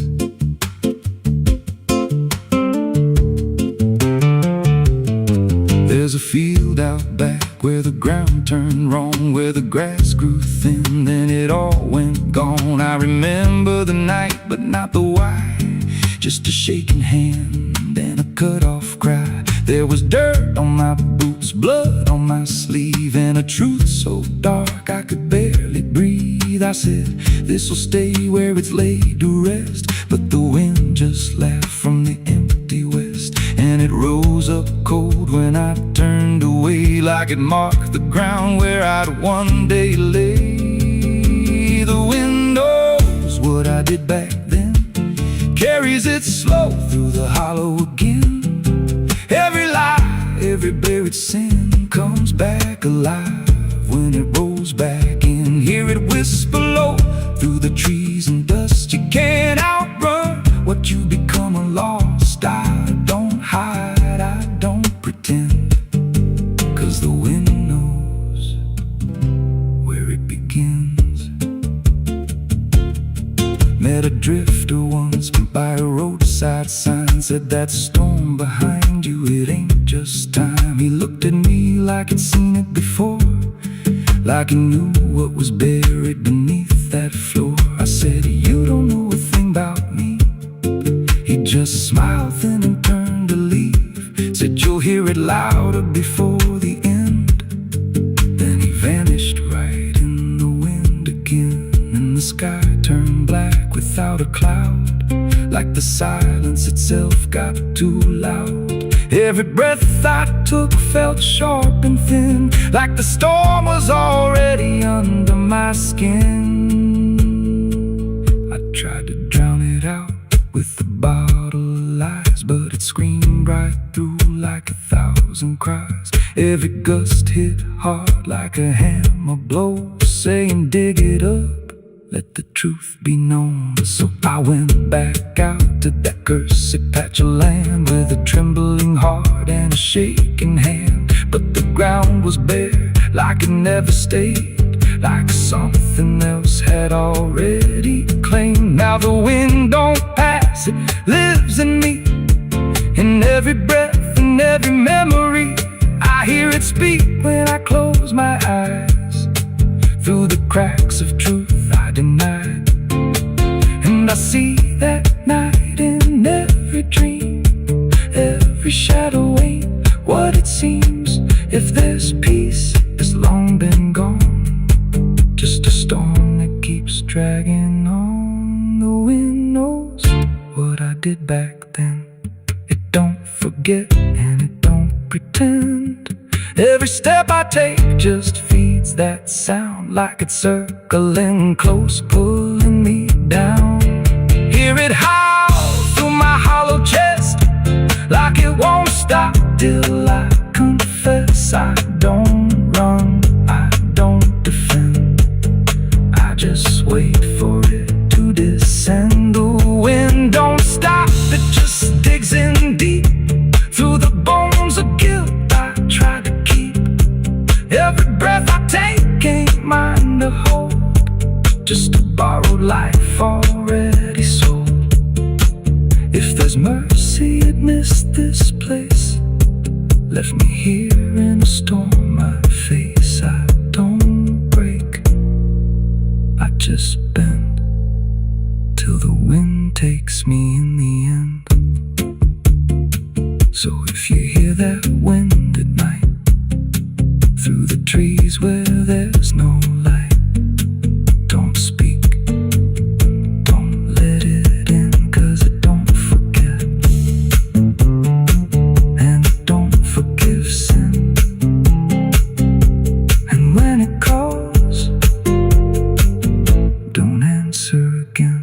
There's a field out back where the ground turned wrong, where the grass grew thin, then it all went gone. I remember the night, but not the why, just a shaking hand and a cut-off cry. There was dirt on my boots, blood on my sleeve, and a truth so dark I could barely breathe. I said, this'll stay where it's laid to rest, but the wind just laughed from the empty west, and it rose up cold when I turned away, like it marked the ground where I'd one day lay. The wind knows what I did back then, carries it slow through the hollow again. Every lie, every buried sin comes back alive when it rolls back in. Hear it whisper low through the trees and dust. You can't outrun what you become lost. I don't hide, I don't pretend, 'cause the wind knows where it begins. Met a drifter once by a roadside sign, said that storm behind you, it ain't just time. He looked at me like he'd seen it before, like he knew what was buried beneath that floor. I said, you don't know a thing about me. He just smiled thin and turned to leave, said you'll hear it louder before the end. Then he vanished right in the wind again, and the sky turned black without a cloud, like the silence itself got too loud. Every breath I took felt sharp and thin, like the storm was already under my skin. I tried to drown it out with a bottle of lies, but it screamed right through like 1,000 cries. Every gust hit hard like a hammer blow, saying dig it up, let the truth be known. So I went back out to that cursed patch of land with a trembling heart and a shaking hand. But the ground was bare like it never stayed, like something else had already claimed. Now the wind don't pass, it lives in me, in every breath and every memory. I hear it speak when I close my eyes, through the cracks of truth I denied. And I see that night in every dream, every shadow ain't what it seems. If there's peace, it's long been gone, just a storm that keeps dragging on. The wind knows what I did back then. It don't forget and it don't pretend. Every step I take just feeds that sound, like it's circling close, pulling me down. Hear it howl through my hollow chest, like it won't stop till I confess. I don't run, I don't defend, I just wait for it to descend. The wind don't stop, it just digs in deep, through the bones of guilt I try to keep. Every breath I take ain't mine to hold, just a borrowed life already sold. If there's mercy, it missed this place, left me here in a storm I face. I don't break, I just bend, till the wind takes me in the end. So if you hear that wind at night, through the trees where there's no light, don't speak, don't let it in, 'cause it don't forget, and it don't forgive sin. And when it calls, don't answer again,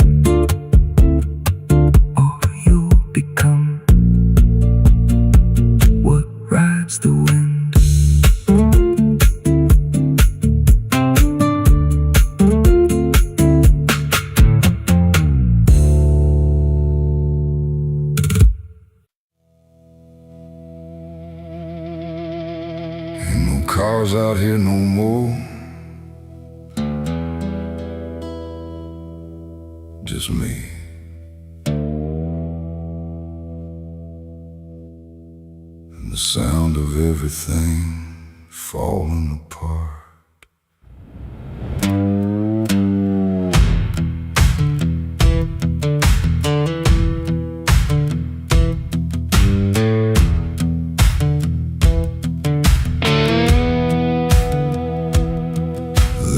or you'll become what rides the wind. Cars out here no more, just me. And the sound of everything falling apart.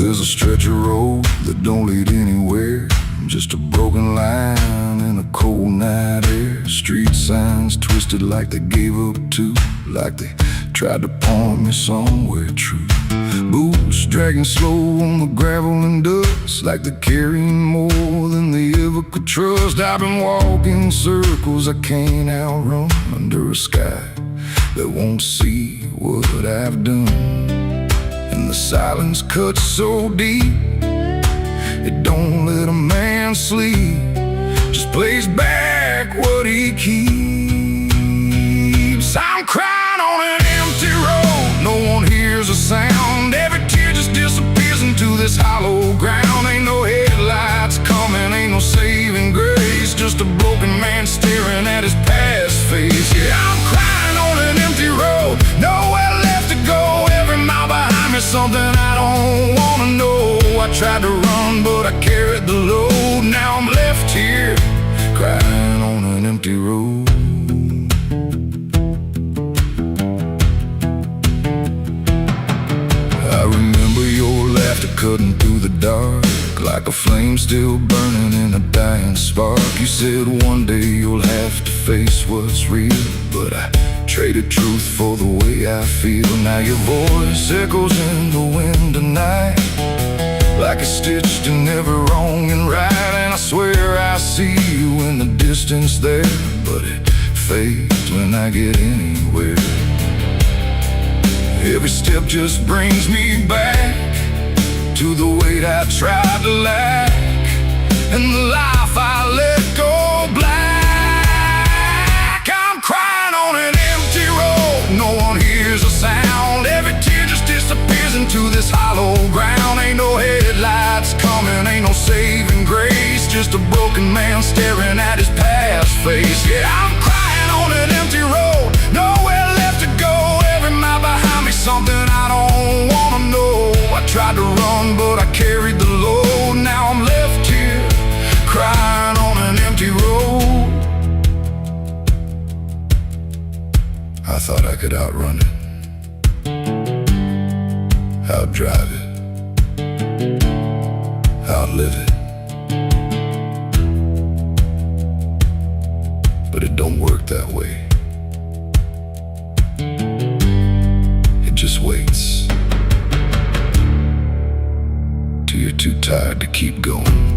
There's a stretch of road that don't lead anywhere, just a broken line in a cold night air. Street signs twisted like they gave up too, like they tried to point me somewhere true. Boots dragging slow on the gravel and dust, like they're carrying more than they ever could trust. I've been walking circles I can't outrun, under a sky that won't see what I've done. And the silence cuts so deep, it don't let a man sleep, just plays back what he keeps. I'm crying on an empty road, no one hears a sound. Every tear just disappears into this hollow ground. Ain't no headlights coming, ain't no saving grace, just a broken man staring at his past face. Yeah, I'm crying on an empty road, nowhere left to go. Every mile behind me, something I don't wanna know. I tried to run, but I carried the load. Now I'm left here, crying on an empty road. I remember your laughter cutting through the dark, like a flame still burning in a dying spark. You said one day you'll have to face what's real, but I traded truth for the way I feel. Now your voice echoes in the wind tonight, like it's stitched in every wrong and right. And I swear I see you in the distance there, but it fades when I get anywhere. Every step just brings me back to the weight I tried to lack, and the life I let go black. I'm crying on an empty road, no one hears a sound. Every tear just disappears into this hollow ground. Ain't no broken man staring at his past face. Yeah, I'm crying on an empty road, nowhere left to go. Every mile behind me, something I don't wanna know. I tried to run, but I carried the load. Now I'm left here, crying on an empty road. I thought I could outrun it, outdrive it, outlive it. But it don't work that way. It just waits till you're too tired to keep going.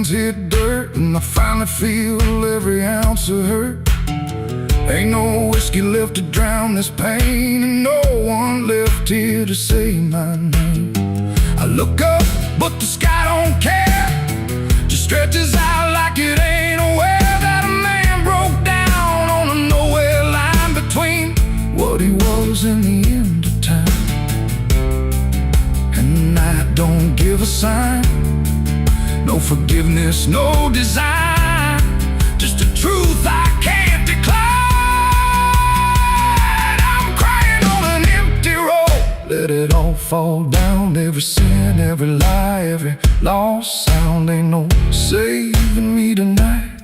Hit dirt and I finally feel every ounce of hurt. Ain't no whiskey left to drown this pain, and no one left here to say my name. I look up, but the sky don't care, just stretches out like it ain't aware that a man broke down on a nowhere line between what he was and the end of time. And night don't give a sign, no forgiveness, no design, just a truth I can't decline. I'm crying on an empty road, let it all fall down. Every sin, every lie, every lost sound. Ain't no saving me tonight,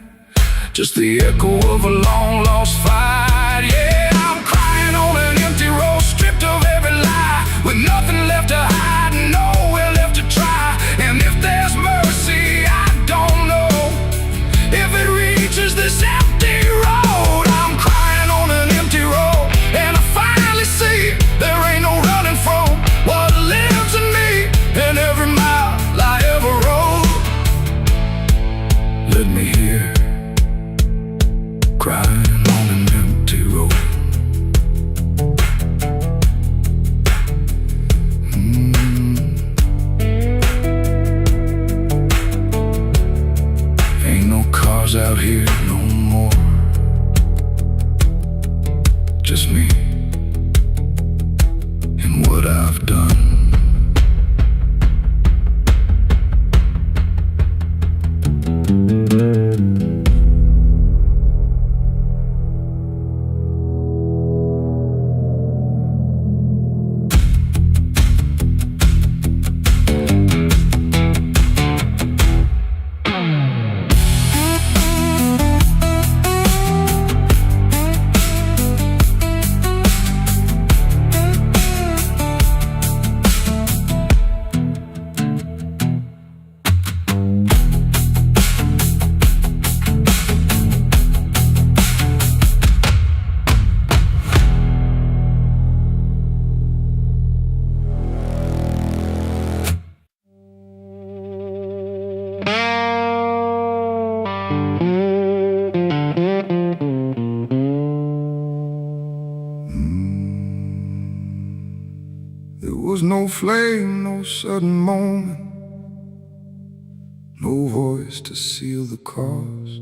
just the echo of a long lost fight. Yeah, I'm crying on an empty road, stripped of every lie, with nothing left to hide, nowhere left to try. And if there's mercy, I don't know if it reaches this empty road. I'm crying on an empty road, and I finally see there ain't no running from what lives in me and every mile I ever rode. Let me hear, crying on an empty road. Out here no more, just me and what I've done. There was no flame, no sudden moment, no voice to seal the cost,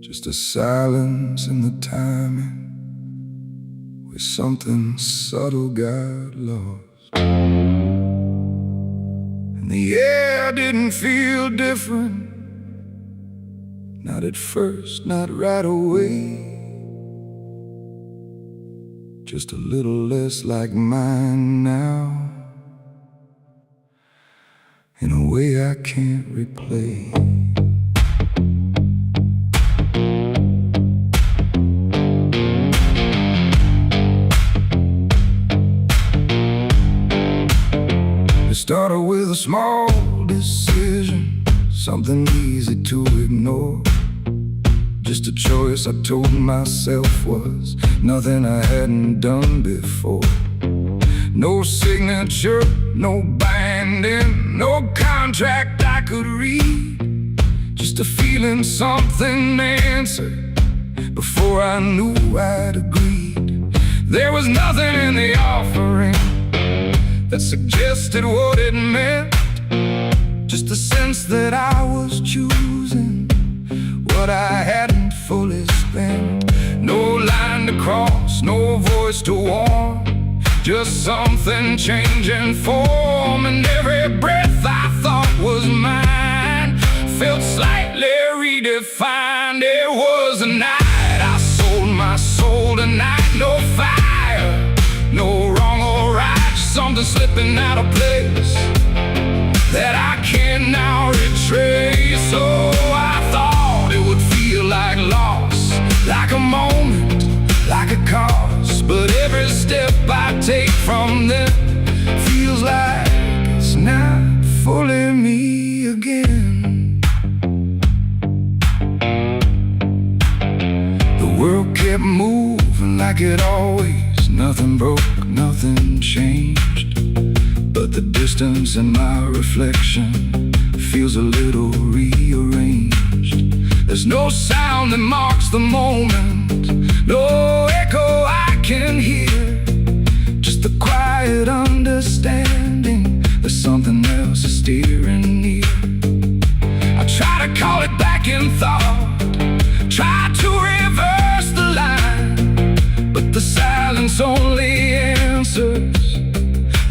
just a silence in the timing where something subtle got lost. And the air didn't feel different, not at first, not right away. Just a little less like mine now, in a way I can't replay. It started with a small decision, something easy to ignore. Just a choice I told myself was nothing I hadn't done before. No signature, no binding, no contract I could read. Just to feeling something answered before I knew I'd agreed. There was nothing in the offering that suggested what it meant, just a sense that I was choosing what I hadn't fully spent. No line to cross, no voice to warn, just something changing form. And every breath I thought was mine felt slightly redefined. It was a night I sold my soul tonight. No fire, no wrong or right, just something slipping out of place that I can now retrace. So I thought it would feel like loss, like a moment, like a cause. But every step I take from them feels like it's not fully me again. The world kept moving like it always. Nothing broke, nothing changed, but the distance in my reflection feels a little rearranged. There's no sound that marks the moment, no echo I can hear, just the quiet understanding that something else is steering near. I try to call it back in thought, try to reverse the line, but the silence only answers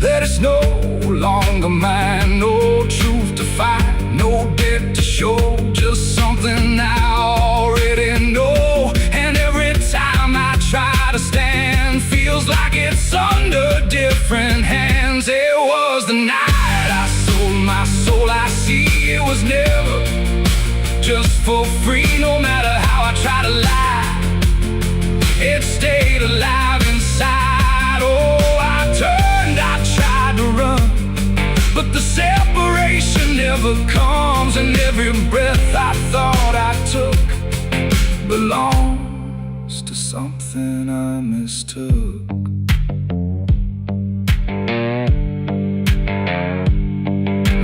that it's no longer mine. No truth to fight, no debt to show, just something I already know. And every time I try to stand, feels like it's under different hands. It was the night I sold my soul. I see it was never just for free. No matter how I try to lie, it stayed alive inside. Oh, I tried to run, but the separation never comes. And every breath I thought I took belongs to something I mistook.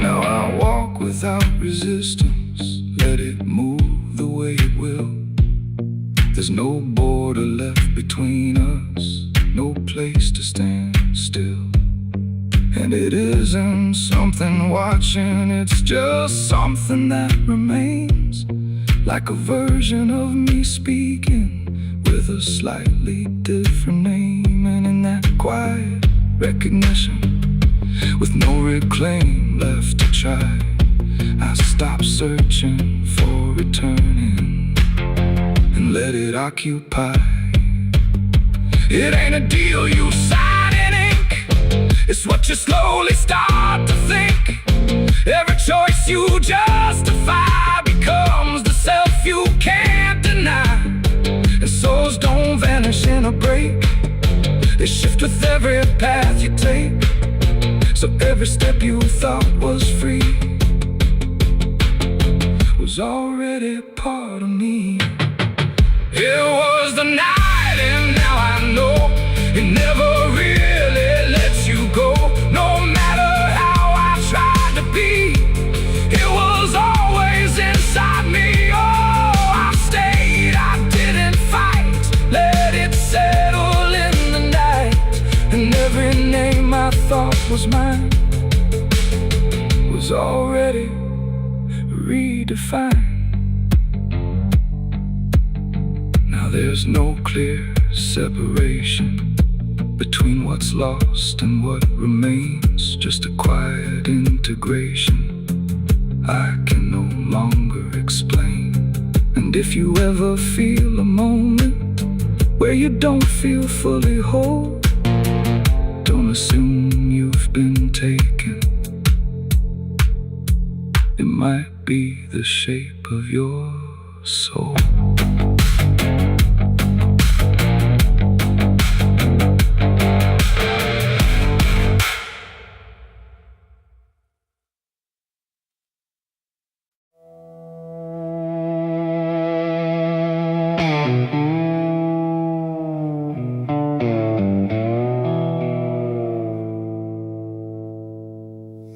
Now I walk without resistance, let it move the way it will. There's no border left between us, no place to stand still. And it isn't something watching, it's just something that remains, like a version of me speaking with a slightly different name. And in that quiet recognition, with no reclaim left to try, I stop searching for returning and let it occupy. It ain't a deal you sign in ink, it's what you slowly start to think. Every choice you justify becomes the self you can't deny. And souls don't vanish in a break, they shift with every path you take. So every step you thought was free was already part of me. It was the night, and now I know it never really lets you go. No matter how I tried to be, it was always inside me. Oh, I stayed, I didn't fight, let it settle in the night. And every name I thought was mine was already redefined. Now there's no clear separation between what's lost and what remains, just a quiet integration I can no longer explain. And if you ever feel a moment where you don't feel fully whole, don't assume you've been taken. It might be the shape of your soul.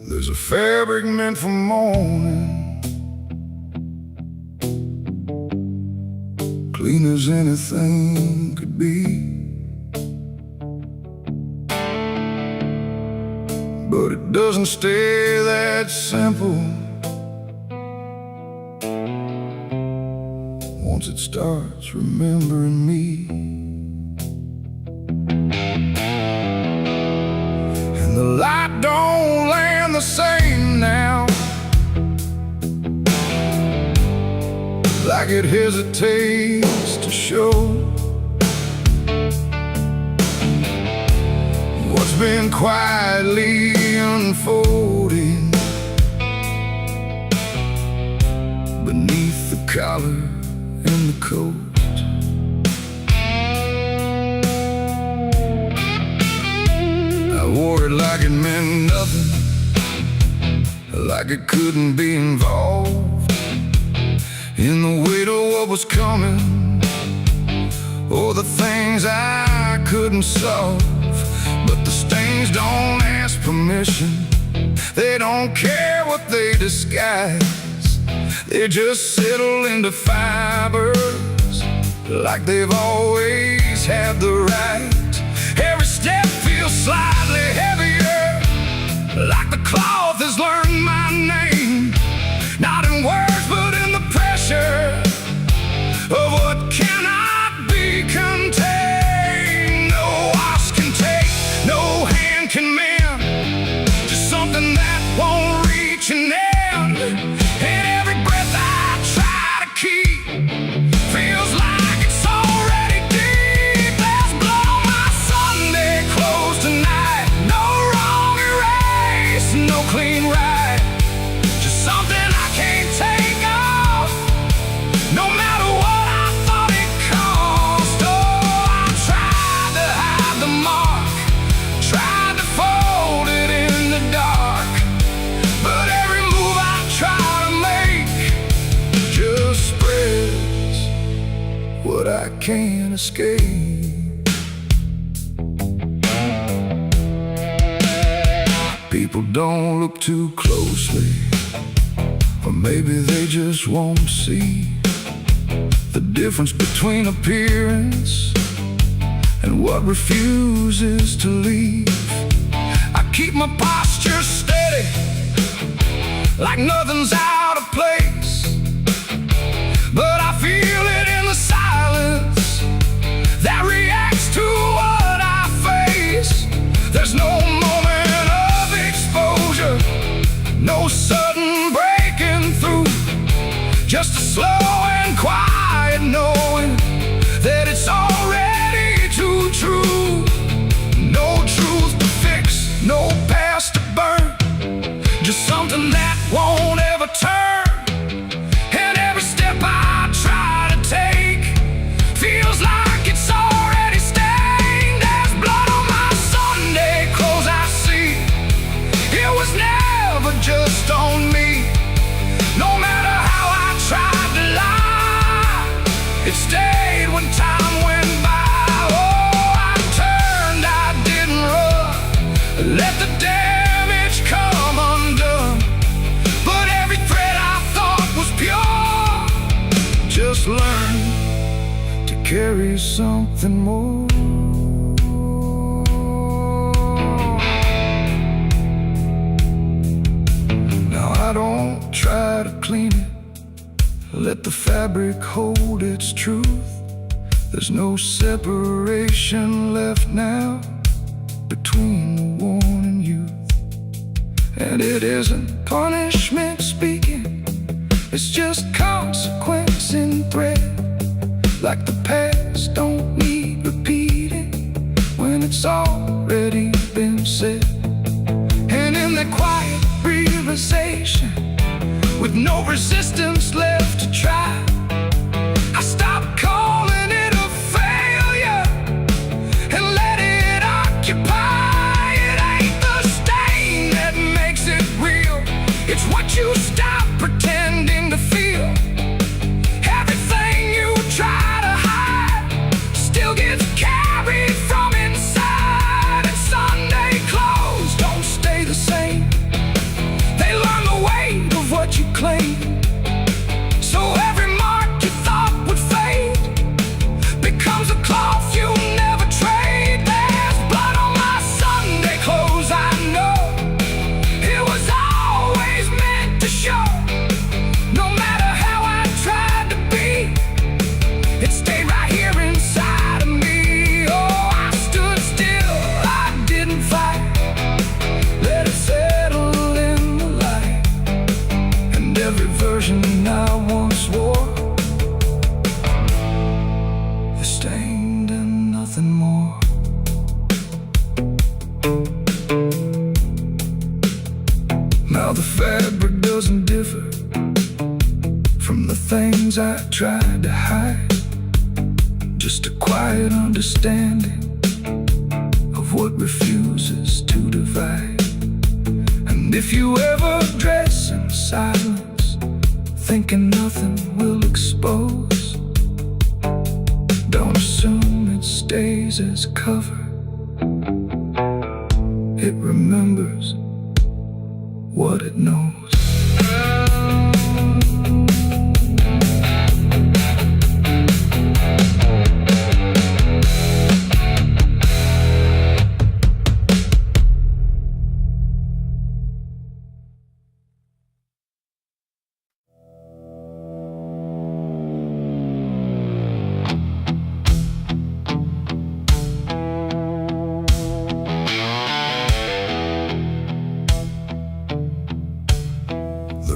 There's a fabric meant for mourning, as anything could be. But it doesn't stay that simple. Once it starts remembering me, and the light don't land the same now, like it hesitates to show what's been quietly unfolding beneath the collar and the coat. I wore it like it meant nothing, like it couldn't be involved in the weight of what was coming, or the things I couldn't solve. But the stains don't ask permission, they don't care what they disguise. They just settle into fibers, like they've always had the right. Every step feels slightly heavier, like the cloth has learned my name, not in words but in the pressure of what cannot be contained. No wash can take, no hand can mend, just something that won't reach an end. And every breath I try to keep feels like it's already deep. There's blood on my Sunday clothes tonight, no wrong erase, no clean right, just something I can't take off, no matter what I thought it cost. Oh, I tried to hide the mark, tried to fold it in the dark, but every move I try to make just spreads what I can't escape. People don't look too closely, or maybe they just won't see the difference between appearance and what refuses to leave. I keep my posture steady, like nothing's out of place, but I feel it in the silence that reacts to what I face. There's no moment of exposure, no sudden breaking through, just a slow and quiet knowing that it's already too true. No truth to fix, no past to burn, just something that won't ever turn. And every step I try to take feels like it's already stained. There's blood on my Sunday clothes I see, it was never just on me. No matter how I tried to lie, it stayed when time went by. Oh, I turned, I didn't run, let the damage come undone. But every thread I thought was pure just learned to carry something more. Now I don't try to clean it, let the fabric hold its truth. There's no separation left now between the worn and youth. And it isn't punishment speaking, it's just consequence in thread. Like the past don't need repeating when it's already been said. And in that quiet realization, with no resistance left to try, I stopped calling it a failure and let it occupy. It ain't the stain that makes it real, it's what you stop pretending to feel. Everything you try to hide still gets carried from inside. And Sunday clothes don't stay the same, they learn the weight of what you claim. things I tried to hide, just a quiet understanding of what refuses to divide. And if you ever dress in silence, thinking nothing will expose, don't assume it stays as cover. It remembers what it knows.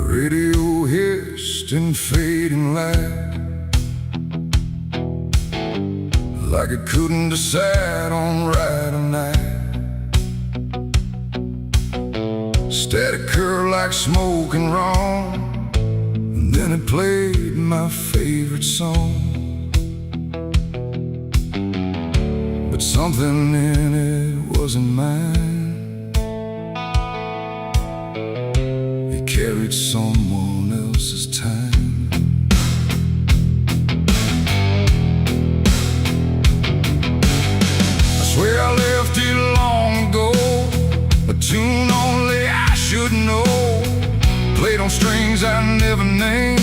Radio hissed in fading light, like it couldn't decide on right or night. Static curl like smoke and wrong, and then it played my favorite song. But something in it wasn't mine. Carried someone else's time. I swear I left it long ago, a tune only I should know, played on strings I never named,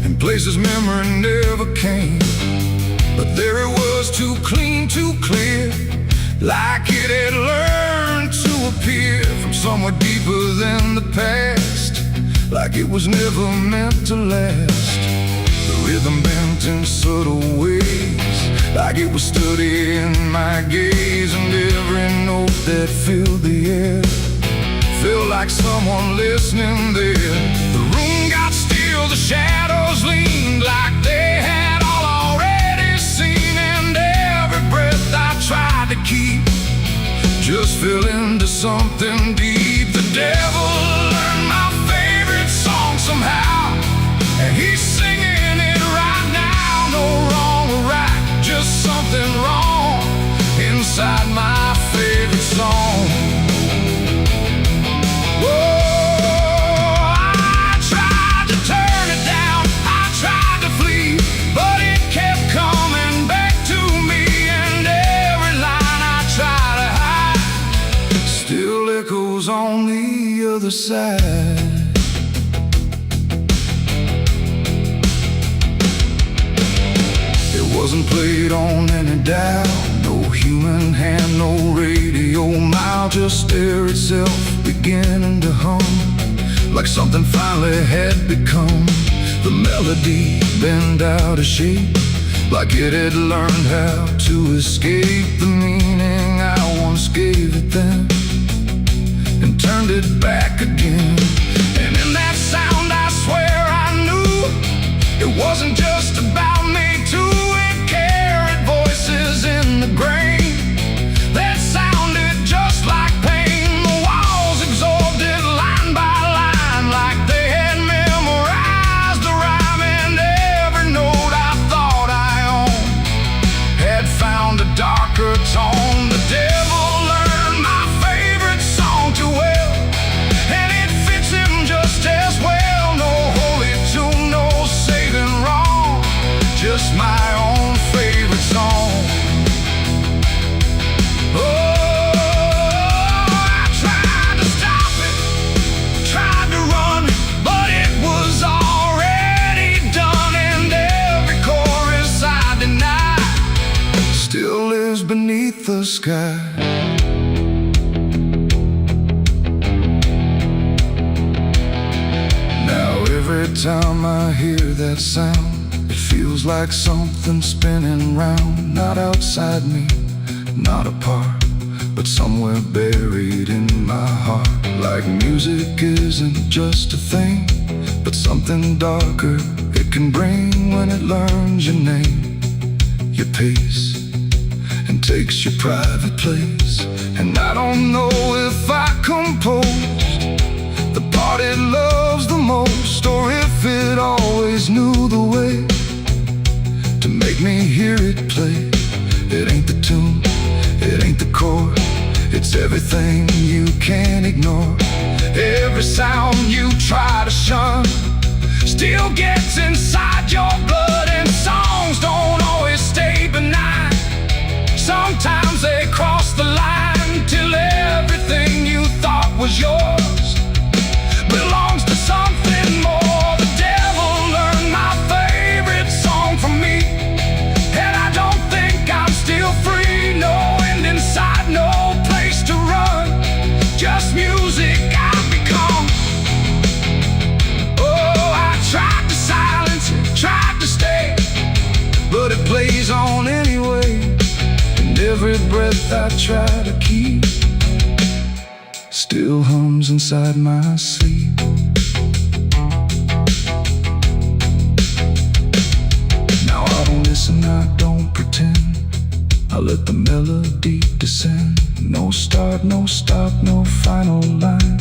in places memory never came. But there it was, too clean, too clear, like it had learned to appear from somewhere deeper than the past, like it was never meant to last. The rhythm bent in subtle ways, like it was studying my gaze, and every note that filled the air felt like someone listening there. The room got still, the shadows leaned like they had all already seen, and every breath I tried to keep just fell into something deep. The devil learned my favorite song somehow, and he's singing it right now. No wrong or right, just something wrong inside my favorite song. Whoa, I tried to turn it down, I tried to flee, but it kept coming back to me, and every line I try to hide still echoes on the other side. It wasn't played on any dial, no human hand, no radio mile, just air itself beginning to hum, like something finally had become. The melody bent out of shape, like it had learned how to escape the meaning I once gave it then, and turned it back again. And in that sound I swear I knew it wasn't just about me too. It carried voices in the grain that sounded just like pain. The walls absorbed it line by line, like they had memorized the rhyme, and every note I thought I owned had found a darker tone. The devil learned my favorite song too well, and it fits him just as well. No holy tune, no saving wrong, just my own favorite song. Oh, I tried to stop it, tried to run, but it was already done, and every chorus I denied still lives beneath the sky. Now every time I hear that sound, it feels like something spinning round, not outside me, not apart, but somewhere buried in my heart. Like music isn't just a thing, but something darker it can bring when it learns your name, your pace, and takes your private place. And I don't know if I composed the part it loves the most, or if if it always knew the way to make me hear it play. It ain't the tune, it ain't the chord, it's everything you can't ignore. Every sound you try to shun still gets inside your blood. And songs don't always stay benign. Sometimes they cross the line till everything you thought was yours belongs to something more. The devil learned my favorite song from me, and I don't think I'm still free. No end inside, no place to run, just music I've become. Oh, I tried to silence it, tried to stay, but it plays on anyway. And every breath I try to keep still hums inside my sleep. Now I don't listen, I don't pretend, I let the melody descend. No start, no stop, no final line,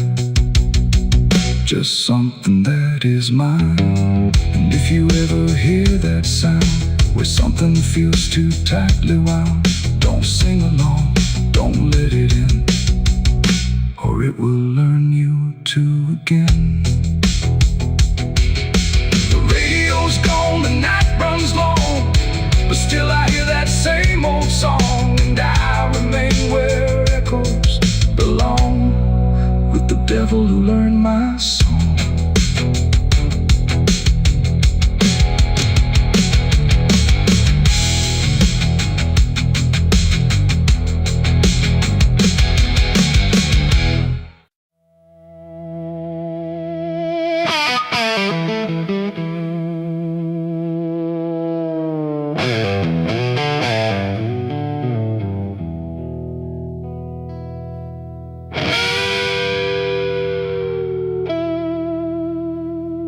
just something that is mine. And if you ever hear that sound where something feels too tightly wound, don't sing along, don't let it in, or it will learn you to again. The radio's gone, the night runs long, but still I hear that same old song. And I remain where echoes belong, with the devil who learned my song.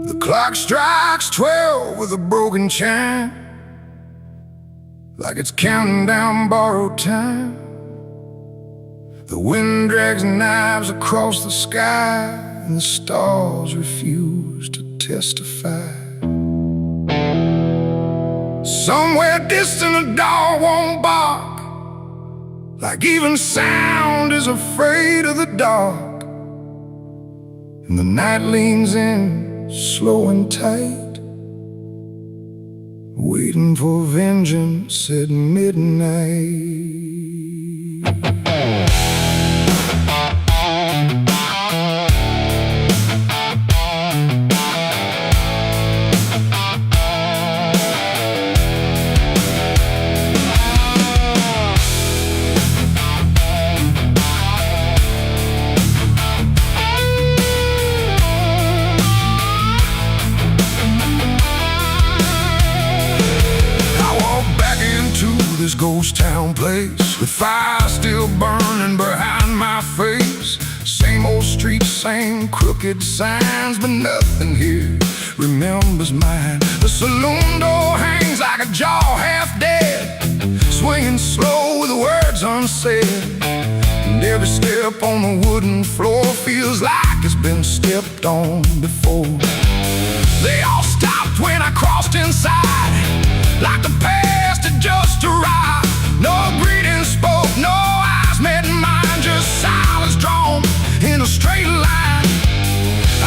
The clock strikes 12 with a broken chime, like it's counting down borrowed time. The wind drags knives across the sky, and the stars refuse to testify. Somewhere distant a dog won't bark, like even sound is afraid of the dark. And the night leans in slow and tight, waiting for vengeance at midnight. This ghost town place, with fire still burning behind my face. Same old streets, same crooked signs, but nothing here remembers mine. The saloon door hangs like a jaw half dead, swinging slow with words unsaid. And every step on the wooden floor feels like it's been stepped on before. They all stopped when I crossed inside, like the past had just arrived. No greeting spoke, no eyes met mine, just silence drawn in a straight line.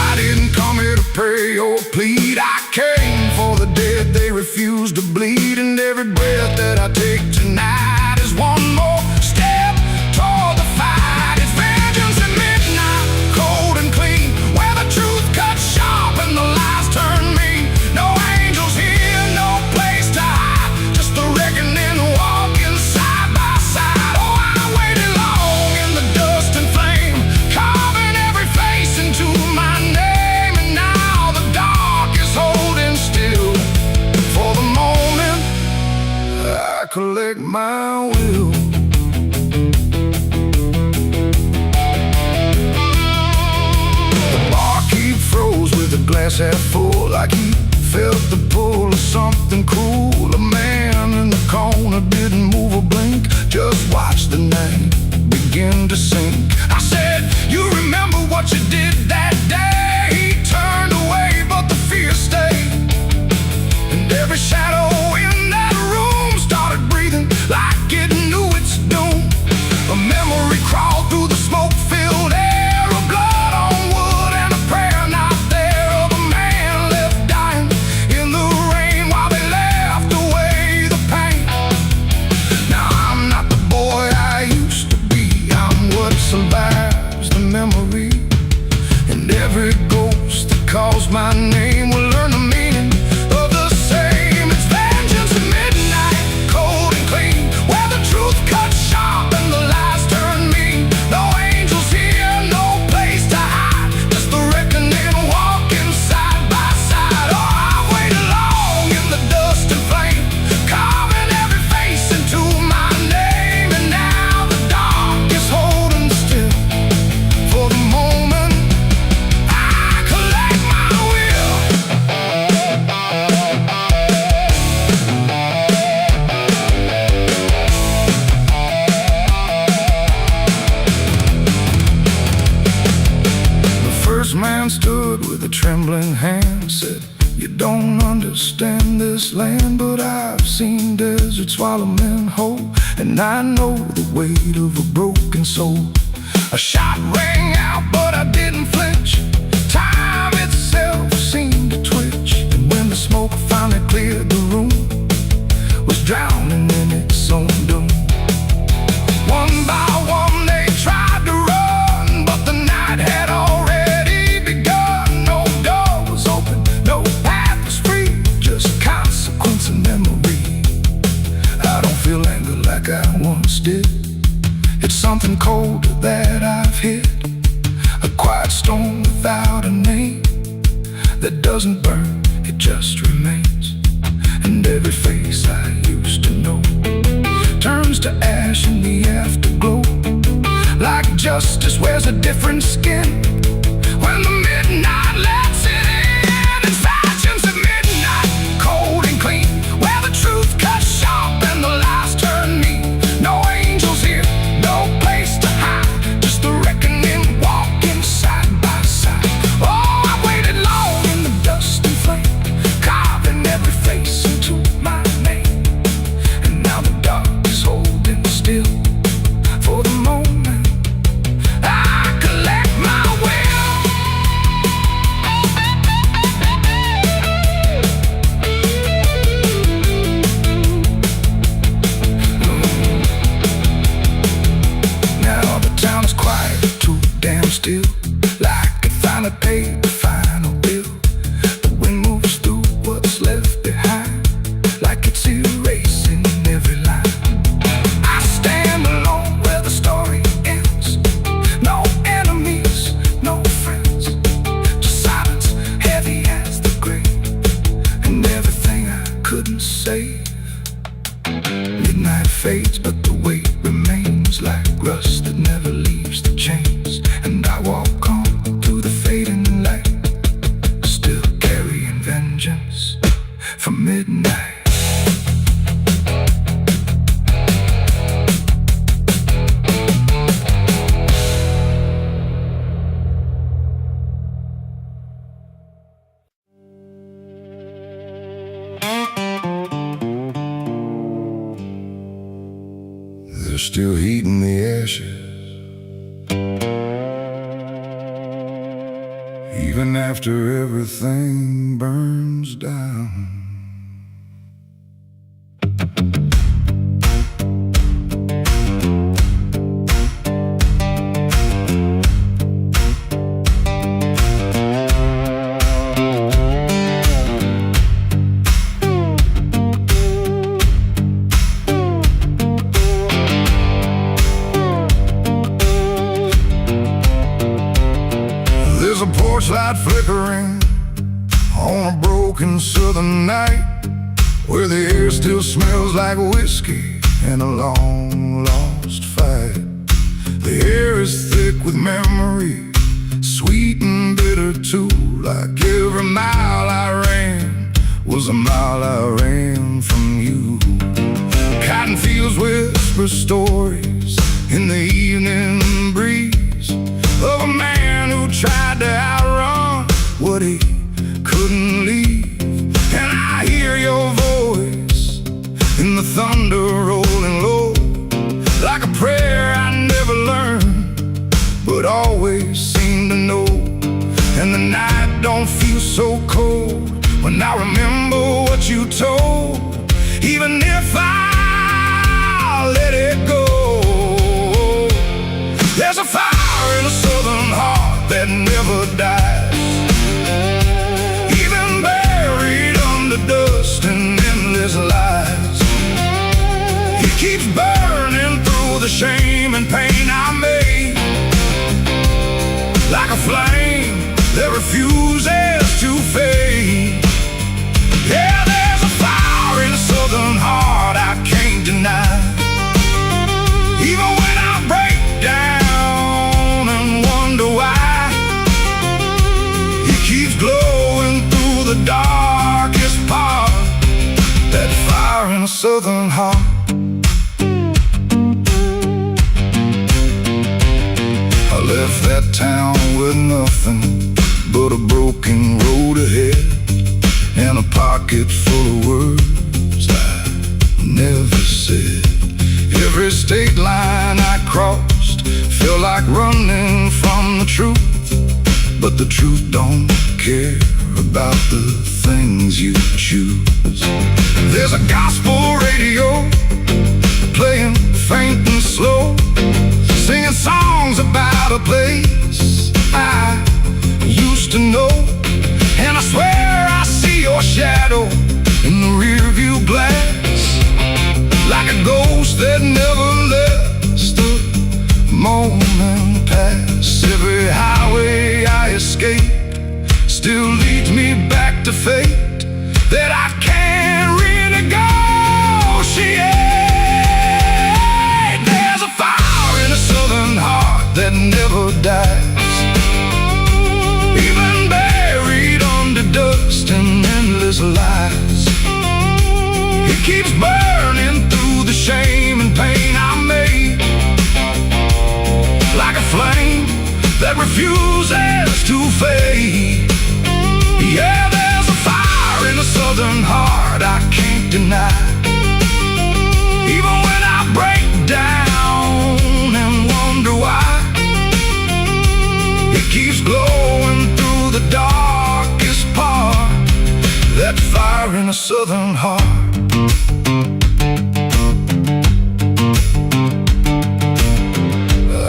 I didn't come here to pray or plead, I came for the dead they refuse to bleed. And every breath that I take tonight is one more step toward the fight. It's vengeance at midnight, cold and clean, where the truth cuts sharp and the lies turn mean. No angels here, no place to hide, just the reckoning walking side by side. Oh, I waited long in the dust and flame, carving every face into my name. And now the dark is holding still for the moment I collect my will. The barkeep froze with the glass half full, like he felt the pull of something cruel. A man in the corner didn't move a blink, just watched the night begin to sink. I said, you remember what you did that day? He turned away, but the fear stayed. man stood with a trembling hand, said, "You don't understand this land, but I've seen deserts swallow men whole, and I know the weight of a broken soul." A shot rang out, but I didn't flinch. Time itself seemed to twitch, and when the smoke finally cleared the room, was drowning in its own doom. One by one they tried to run, but the night had already begun. No door was open, no path was free, just consequence and memory. I don't feel anger like I once did. It's something colder that I've hit, a quiet storm without a name, that doesn't burn, it just remains. And every face I used to know turns to ash in the afterglow. Like justice wears a different skin when the midnight lets it in. And fashions at midnight, cold and clean, where the truth cuts sharp and the lies turn mean. No angels here, no place to hide, just the reckoning walking side by side. Oh, I waited long in the dust and flame, carving every face into my name. And now the dark is holding still for the moment I collect my will. Now the town is quiet, too damn still, like it finally paid the final bill. The wind moves through what's left behind, like it's erasing every line. I stand alone where the story ends. No enemies, no friends, just silence heavy as the grave, and everything I couldn't save. Midnight fades, but the weight remains like rust that never leaves the chains. And I walk on through the fading light, still carrying vengeance from midnight. There's still heat in the ashes, even after everything burns down. There's a porch light flickering on a broken southern night, where the air still smells like whiskey and a long lost fight. The air is thick with memory, sweet and bitter too, like every mile I ran was a mile I ran from you. Cotton fields whisper stories in the evening breeze of a man who tried to outrun what he couldn't leave. And I hear your voice in the thunder rolling low, like a prayer I never learned, but always seem to know. And the night don't feel so cold when I remember what you told, even if I let it go. There's a fire in a southern heart that never dies, even buried under dust and endless lies. It keeps burning through the shame and pain I made, like a flame that refuses to fade. Yeah, there's a fire in a southern heart I can't deny, even when I break down and wonder why. It keeps glowing through the darkest part, that fire in a southern heart. I left that town with nothing but a broken road ahead, and a pocket full of words I never said. Every state line I crossed felt like running from the truth, but the truth don't care about the things you choose. There's a gospel radio playing faint and slow, singing songs about a place I used to know. And I swear I see your shadow in the rearview glass, like a ghost that never lets the moment pass. Every highway I escape still leads me back to fate that I can't renegotiate. There's a fire in a southern heart that never dies, even buried under dust and endless lies. It keeps burning through the shame and pain I made, like a flame that refuses to fade. Yeah, there's a fire in a southern heart I can't deny. Even when I break down and wonder why, it keeps glowing through the darkest part. That fire in a southern heart.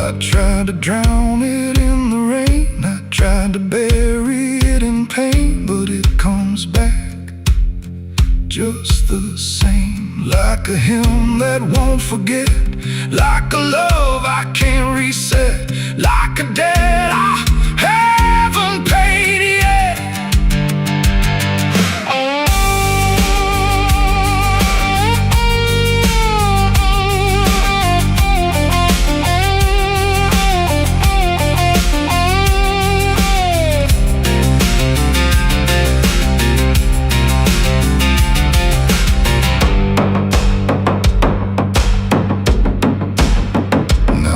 I tried to drown it in the rain, I tried to bury it in pain, but it comes back just the same. Like a hymn that won't forget, like a love I can't reset, like a debt I haven't paid yet.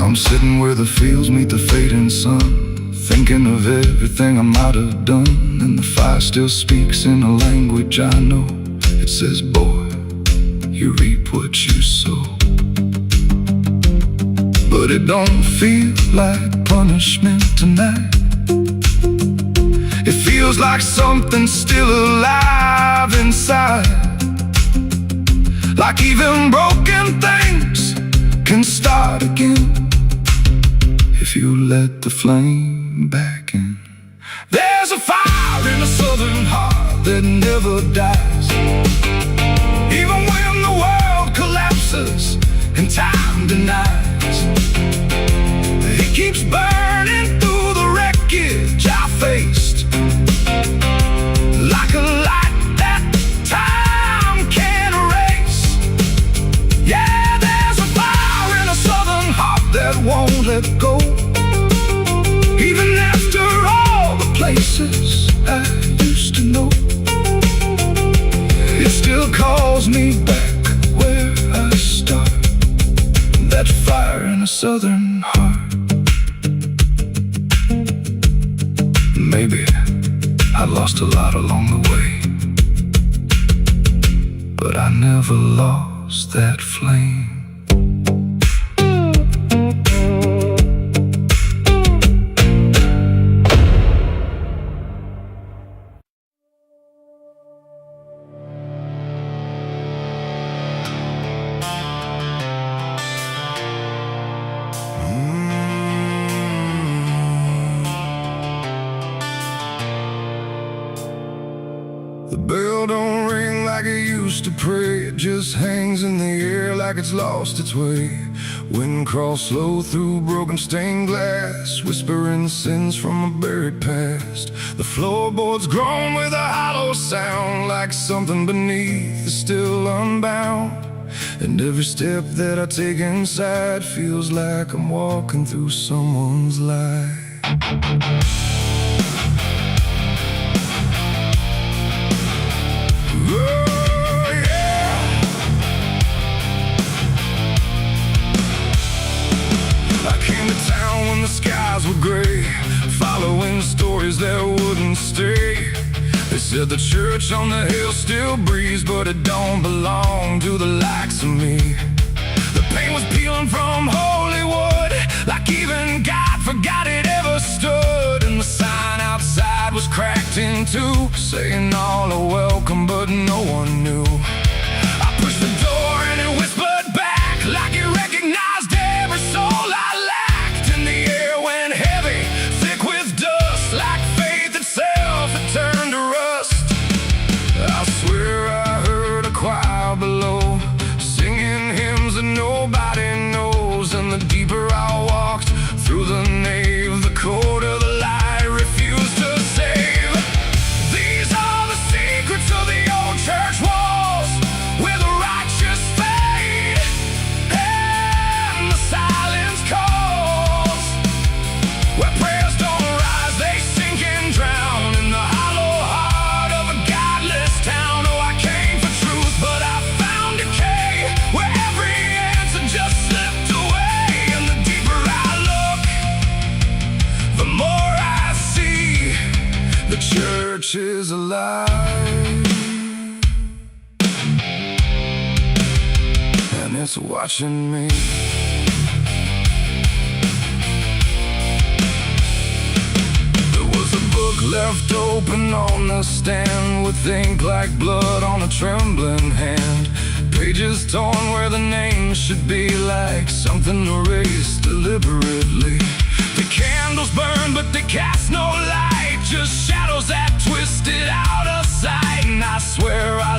I'm sitting where the fields meet the fading sun, thinking of everything I might have done, and the fire still speaks in a language I know. It says, boy, you reap what you sow. But it don't feel like punishment tonight. It feels like something's still alive inside, like even broken things can start again if you let the flame back in. There's a fire in a southern heart that never dies, even when the world collapses and time denies. It keeps burning through the wreckage I faced, like a light that time can't erase. Yeah, there's a fire in a southern heart that won't let go, even after all the places I used to know. It still calls me back where I started, that fire in a southern heart. Maybe I lost a lot along the way, but I never lost that flame. The bell don't ring like it used to pray, it just hangs in the air like it's lost its way. Wind crawls slow through broken stained glass, whispering sins from a buried past. The floorboards groan with a hollow sound, like something beneath is still unbound. And every step that I take inside feels like I'm walking through someone's life. Skies were gray, following stories that wouldn't wouldn't stay. They said the church on the hill still breathes, but it don't belong to the likes of me. The paint was peeling from Hollywood, like even God forgot it ever stood. And the sign outside was cracked in two, saying all are welcome, but no one knew. I pushed the door and it whispered back, like it recognized every soul I lacked. And the air went heavy, thick with dust, like faith itself had turned to rust. I swear I heard a choir below, singing hymns that nobody knows. And the deeper I walked through the nave, the colder the light refused to save. These are the secrets of the old church walls, where the righteous fade and the silence calls, where prayers don't rise, they sink and drown in the hollow heart of a godless town. Oh, I came for truth, but I found decay, where every answer just slipped away. And the deeper I look, the more I see the church is alive, and it's watching me. There was a book left open on the stand, with ink like blood on a trembling hand. Pages torn where the name should be, like something erased deliberately. The candles burn, but they cast no light, just shadows that twisted out of sight. And I swear I